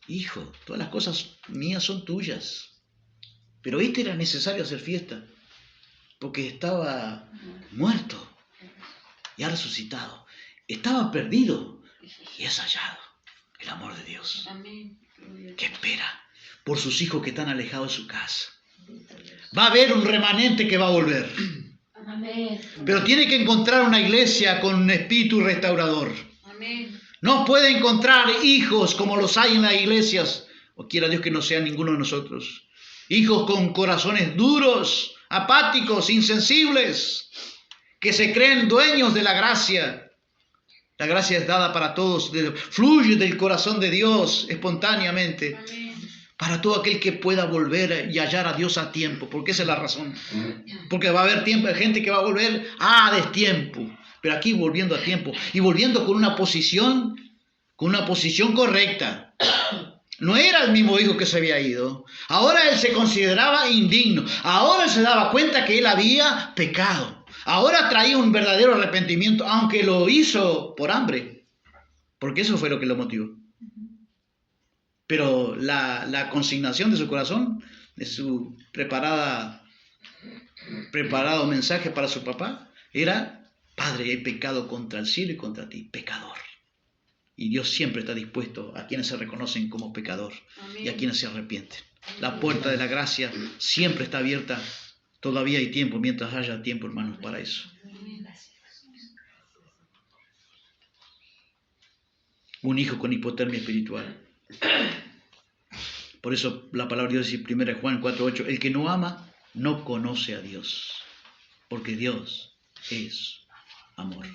Hijo, todas las cosas mías son tuyas. Pero era necesario hacer fiesta, porque estaba muerto y ha resucitado. Estaba perdido y es hallado. El amor de Dios. Amén. Que espera por sus hijos que están alejados de su casa. Va a haber un remanente que va a volver. Amén. Pero tiene que encontrar una iglesia con un espíritu restaurador. Amén. No puede encontrar hijos como los hay en las iglesias, o quiera Dios que no sea ninguno de nosotros. Hijos con corazones duros, apáticos, insensibles, que se creen dueños de la gracia. La gracia es dada para todos, fluye del corazón de Dios espontáneamente. Amén. Para todo aquel que pueda volver y hallar a Dios a tiempo, porque esa es la razón. Porque va a haber tiempo, hay gente que va a volver a destiempo, pero aquí volviendo a tiempo y volviendo con una posición con una posición correcta. No era el mismo hijo que se había ido. Ahora él se consideraba indigno. Ahora se daba cuenta que él había pecado. Ahora traía un verdadero arrepentimiento, aunque lo hizo por hambre. Porque eso fue lo que lo motivó. Pero la consignación de su corazón, de su preparado mensaje para su papá, era: Padre, he pecado contra el cielo y contra ti, pecador. Y Dios siempre está dispuesto a quienes se reconocen como pecador. Amén. Y a quienes se arrepienten. La puerta de la gracia siempre está abierta. Todavía hay tiempo, mientras haya tiempo, hermanos, para eso. Un hijo con hipotermia espiritual. Por eso la palabra de Dios dice, 1 Juan 4:8, el que no ama no conoce a Dios, porque Dios es amor.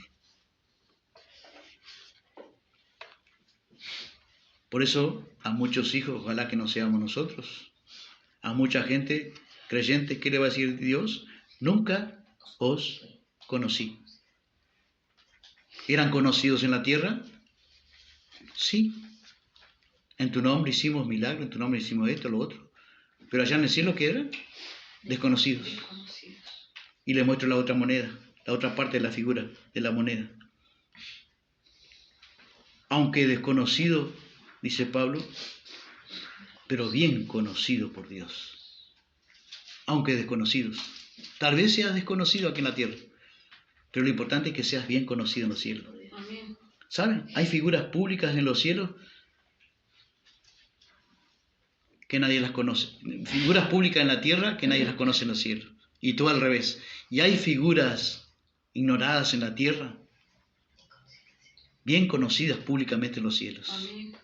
Por eso a muchos hijos, ojalá que no seamos nosotros, a mucha gente creyente, ¿qué le va a decir Dios? Nunca os conocí. ¿Eran conocidos en la tierra? Sí. En tu nombre hicimos milagros, en tu nombre hicimos esto, lo otro. Pero allá en el cielo, ¿qué eran? Desconocidos. Y les muestro la otra moneda, la otra parte de la figura de la moneda. Aunque desconocido, dice Pablo, pero bien conocido por Dios. Aunque desconocidos. Tal vez seas desconocido aquí en la tierra, pero lo importante es que seas bien conocido en los cielos. ¿Saben? Hay figuras públicas en los cielos que nadie las conoce. Figuras públicas en la tierra que nadie las conoce en los cielos. Y todo al revés. Y hay figuras ignoradas en la tierra, bien conocidas públicamente en los cielos. Amén.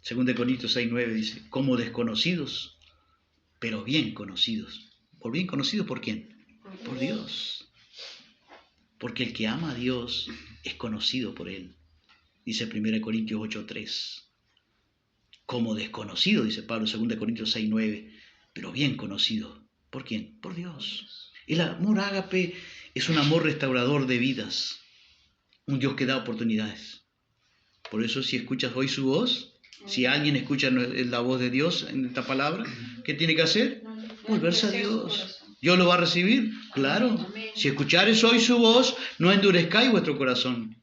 2 Corintios 6:9 dice, como desconocidos, pero bien conocidos. ¿Por bien conocidos por quién? Por Dios. Porque el que ama a Dios es conocido por Él. Dice 1 Corintios 8:3. Como desconocido, dice Pablo, 2 Corintios 6:9, pero bien conocido. ¿Por quién? Por Dios. El amor ágape es un amor restaurador de vidas. Un Dios que da oportunidades. Por eso si escuchas hoy su voz, si alguien escucha la voz de Dios en esta palabra, ¿qué tiene que hacer? Volverse a Dios. ¿Dios lo va a recibir? Claro. Si escuchares hoy su voz, no endurezcáis vuestro corazón.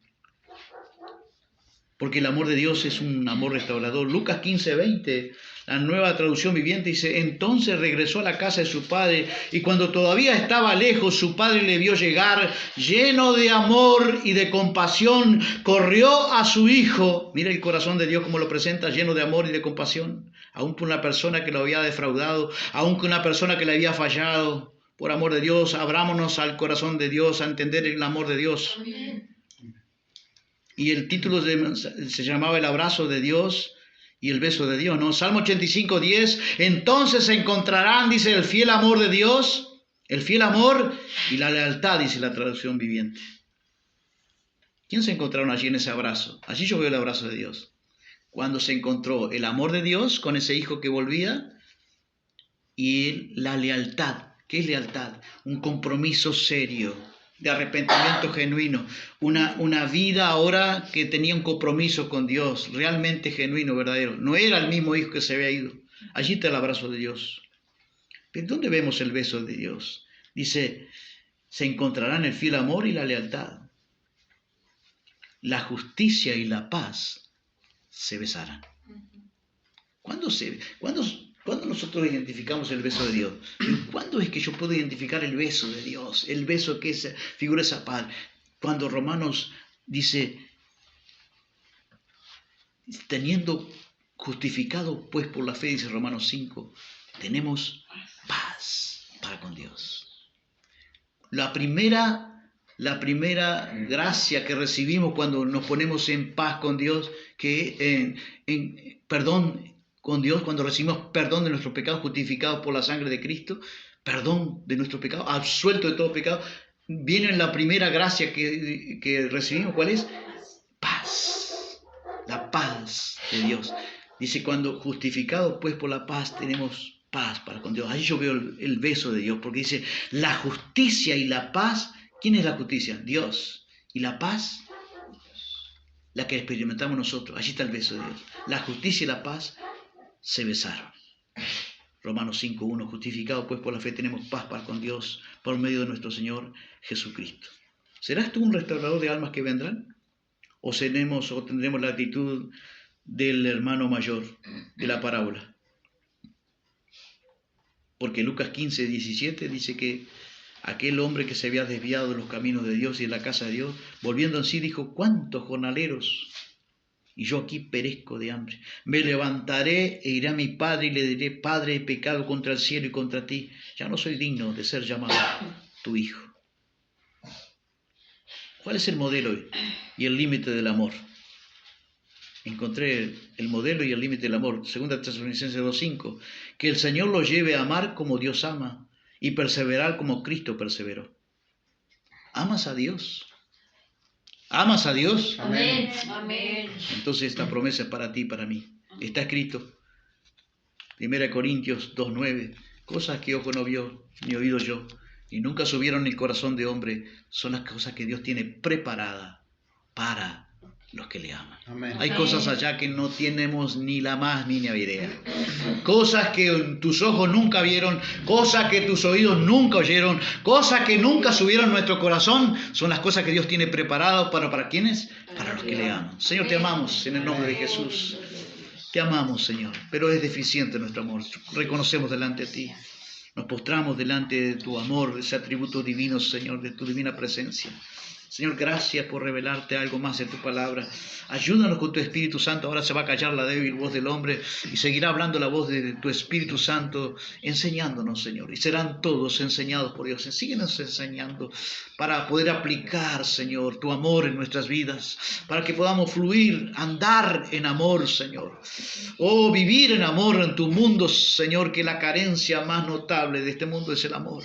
Porque el amor de Dios es un amor restaurador. Lucas 15:20, la Nueva Traducción Viviente, dice, entonces regresó a la casa de su padre, y cuando todavía estaba lejos, su padre le vio llegar, lleno de amor y de compasión, corrió a su hijo. Mira el corazón de Dios como lo presenta, lleno de amor y de compasión. Aún por una persona que lo había defraudado, aún con una persona que le había fallado. Por amor de Dios, abrámonos al corazón de Dios, a entender el amor de Dios. Amén. Y el título se llamaba El abrazo de Dios y el beso de Dios, ¿no? Salmo 85:10, entonces se encontrarán, dice, el fiel amor de Dios, el fiel amor y la lealtad, dice la traducción viviente. ¿Quién se encontraron allí en ese abrazo? Allí yo veo el abrazo de Dios. Cuando se encontró el amor de Dios con ese hijo que volvía y la lealtad. ¿Qué es lealtad? Un compromiso serio, de arrepentimiento genuino, una vida ahora que tenía un compromiso con Dios, realmente genuino, verdadero. No era el mismo hijo que se había ido. Allí está el abrazo de Dios. ¿Pero dónde vemos el beso de Dios? Dice, se encontrarán el fiel amor y la lealtad. La justicia y la paz se besarán. ¿Cuándo nosotros identificamos el beso de Dios? ¿Cuándo es que yo puedo identificar el beso de Dios? El beso que es, figura esa paz. Cuando Romanos dice, teniendo justificado pues por la fe, dice Romanos 5, tenemos paz para con Dios. La primera gracia que recibimos cuando nos ponemos en paz con Dios, que perdón con Dios, cuando recibimos perdón de nuestros pecados justificados por la sangre de Cristo, perdón de nuestros pecados, absuelto de todo pecado, viene la primera gracia que recibimos, ¿cuál es? Paz, la paz de Dios. Dice, cuando justificados pues por la paz tenemos paz para con Dios. Ahí yo veo el beso de Dios, porque dice, la justicia y la paz. ¿Quién es la justicia? Dios. ¿Y la paz? la que experimentamos nosotros. Allí está el beso de Dios. La justicia y la paz se besaron. Romanos 5:1, justificados pues por la fe tenemos paz para con Dios por medio de nuestro Señor Jesucristo. ¿Serás tú un restaurador de almas que vendrán? ¿O tendremos la actitud del hermano mayor de la parábola? Porque Lucas 15:17 dice que aquel hombre que se había desviado de los caminos de Dios y de la casa de Dios, volviendo en sí, dijo: ¿cuántos jornaleros? Y yo aquí perezco de hambre. Me levantaré e iré a mi padre y le diré: Padre, he pecado contra el cielo y contra ti. Ya no soy digno de ser llamado tu hijo. ¿Cuál es el modelo y el límite del amor? Encontré el modelo y el límite del amor. 2 Tesalonicenses 2:5. Que el Señor los lleve a amar como Dios ama y perseverar como Cristo perseveró. ¿Amas a Dios? ¿Amas a Dios? Amén. Amén. Entonces esta promesa es para ti y para mí. Está escrito, 1 Corintios 2:9, cosas que ojo no vio, ni oído yo, y nunca subieron en el corazón de hombre, son las cosas que Dios tiene preparadas para los que le aman. Amén. Hay cosas allá que no tenemos ni la más mínima idea. Cosas que tus ojos nunca vieron, cosas que tus oídos nunca oyeron, cosas que nunca subieron en nuestro corazón, son las cosas que Dios tiene preparadas ¿para quiénes? Para los que le aman. Señor, te amamos en el nombre de Jesús. Te amamos, Señor, pero es deficiente nuestro amor. Reconocemos delante de ti. Nos postramos delante de tu amor, de ese atributo divino, Señor, de tu divina presencia. Señor, gracias por revelarte algo más en tu palabra. Ayúdanos con tu Espíritu Santo. Ahora se va a callar la débil voz del hombre y seguirá hablando la voz de tu Espíritu Santo, enseñándonos, Señor. Y serán todos enseñados por Dios. Síguenos enseñando para poder aplicar, Señor, tu amor en nuestras vidas, para que podamos fluir, andar en amor, Señor. Oh, vivir en amor en tu mundo, Señor, que la carencia más notable de este mundo es el amor.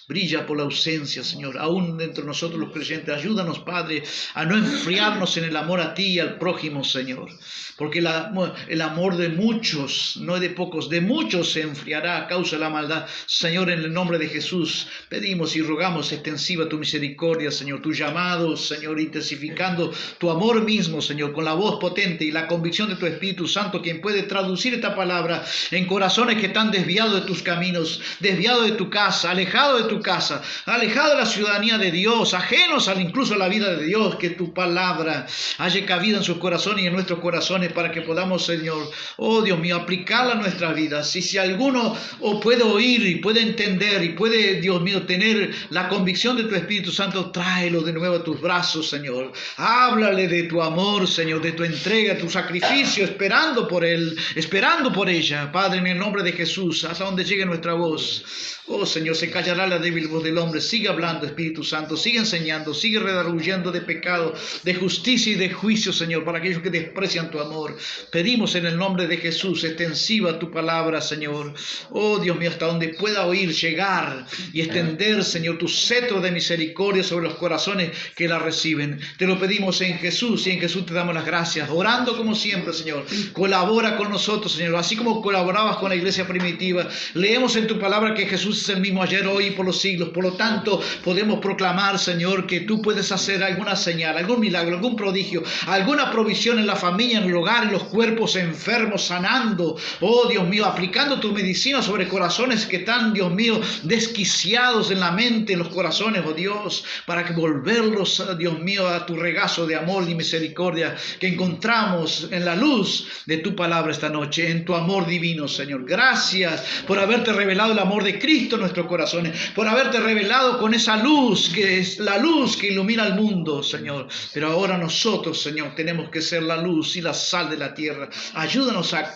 Brilla por la ausencia, Señor, aún dentro de nosotros los creyentes. Ayúdanos, Padre, a no enfriarnos en el amor a ti y al prójimo, Señor. Porque el amor de muchos, no de pocos, de muchos se enfriará a causa de la maldad. Señor, en el nombre de Jesús, pedimos y rogamos extensiva tu misericordia, Señor, tu llamado, Señor, intensificando tu amor mismo, Señor, con la voz potente y la convicción de tu Espíritu Santo, quien puede traducir esta palabra en corazones que están desviados de tus caminos, desviados de tu casa, alejados de tu casa, alejados de la ciudadanía de Dios, ajenos incluso a la vida de Dios. Que tu palabra haya cabida en sus corazones y en nuestros corazones para que podamos, Señor, oh Dios mío, aplicarla a nuestras vidas. Y si alguno puede oír y puede entender y puede, Dios mío, tener la convicción de tu Espíritu Santo, tráelo de nuevo a tus brazos, Señor. Háblale de tu amor, Señor, de tu entrega, tu sacrificio, esperando por él, esperando por ella. Padre, en el nombre de Jesús, hasta donde llegue nuestra voz. Oh Señor, se callará la débil voz del hombre. Sigue hablando, Espíritu Santo, sigue enseñando, sigue redarguyendo de pecado, de justicia y de juicio, Señor, para aquellos que desprecian tu amor. Pedimos en el nombre de Jesús, extensiva tu palabra, Señor. Oh Dios mío, hasta donde pueda oír, llegar y extender, Señor, tu cetro de misericordia sobre los corazones que la reciben. Te lo pedimos en Jesús y en Jesús te damos las gracias. Orando como siempre, Señor. Colabora con nosotros, Señor, así como colaborabas con la iglesia primitiva. Leemos en tu palabra que Jesús es el mismo ayer, hoy y por los siglos. Por lo tanto, podemos proclamar, Señor, que tú puedes hacer alguna señal, algún milagro, algún prodigio, alguna provisión en la familia, en el hogar, en los cuerpos enfermos, sanando. Oh, Dios mío, aplicando tu medicina sobre corazones que están, Dios mío, desquiciados en la mente, en los corazones, oh Dios, para que volverlos, Dios mío, a tu regazo de amor y misericordia que encontramos en la luz de tu palabra esta noche, en tu amor divino, Señor. Gracias por haberte revelado el amor de Cristo en nuestros corazones, por haberte revelado con esa luz que es la luz que ilumina al mundo, Señor. Pero ahora nosotros, Señor, tenemos que ser la luz y la sal de la tierra. Ayúdanos a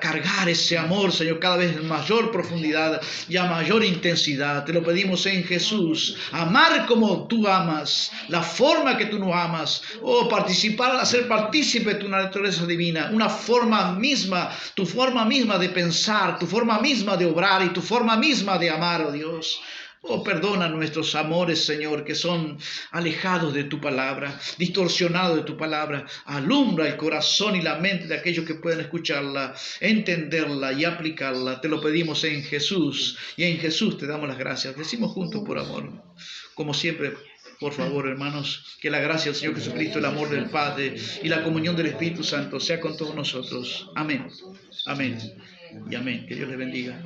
cargar ese amor, Señor, cada vez en mayor profundidad y a mayor intensidad. Te lo pedimos en Jesús. Amar como tú amas, la forma que tú nos amas. Oh, participar, hacer partícipe de tu naturaleza divina, una forma misma, tu forma misma de pensar, tu forma misma de obrar y tu forma misma de amar, oh Dios. Oh, perdona nuestros amores, Señor, que son alejados de tu palabra, distorsionados de tu palabra. Alumbra el corazón y la mente de aquellos que pueden escucharla, entenderla y aplicarla. Te lo pedimos en Jesús y en Jesús te damos las gracias. Decimos juntos por amor, como siempre, Por favor, hermanos, que la gracia del Señor Jesucristo, el amor del Padre y la comunión del Espíritu Santo sea con todos nosotros. Amén. Amén. Y amén. Que Dios les bendiga.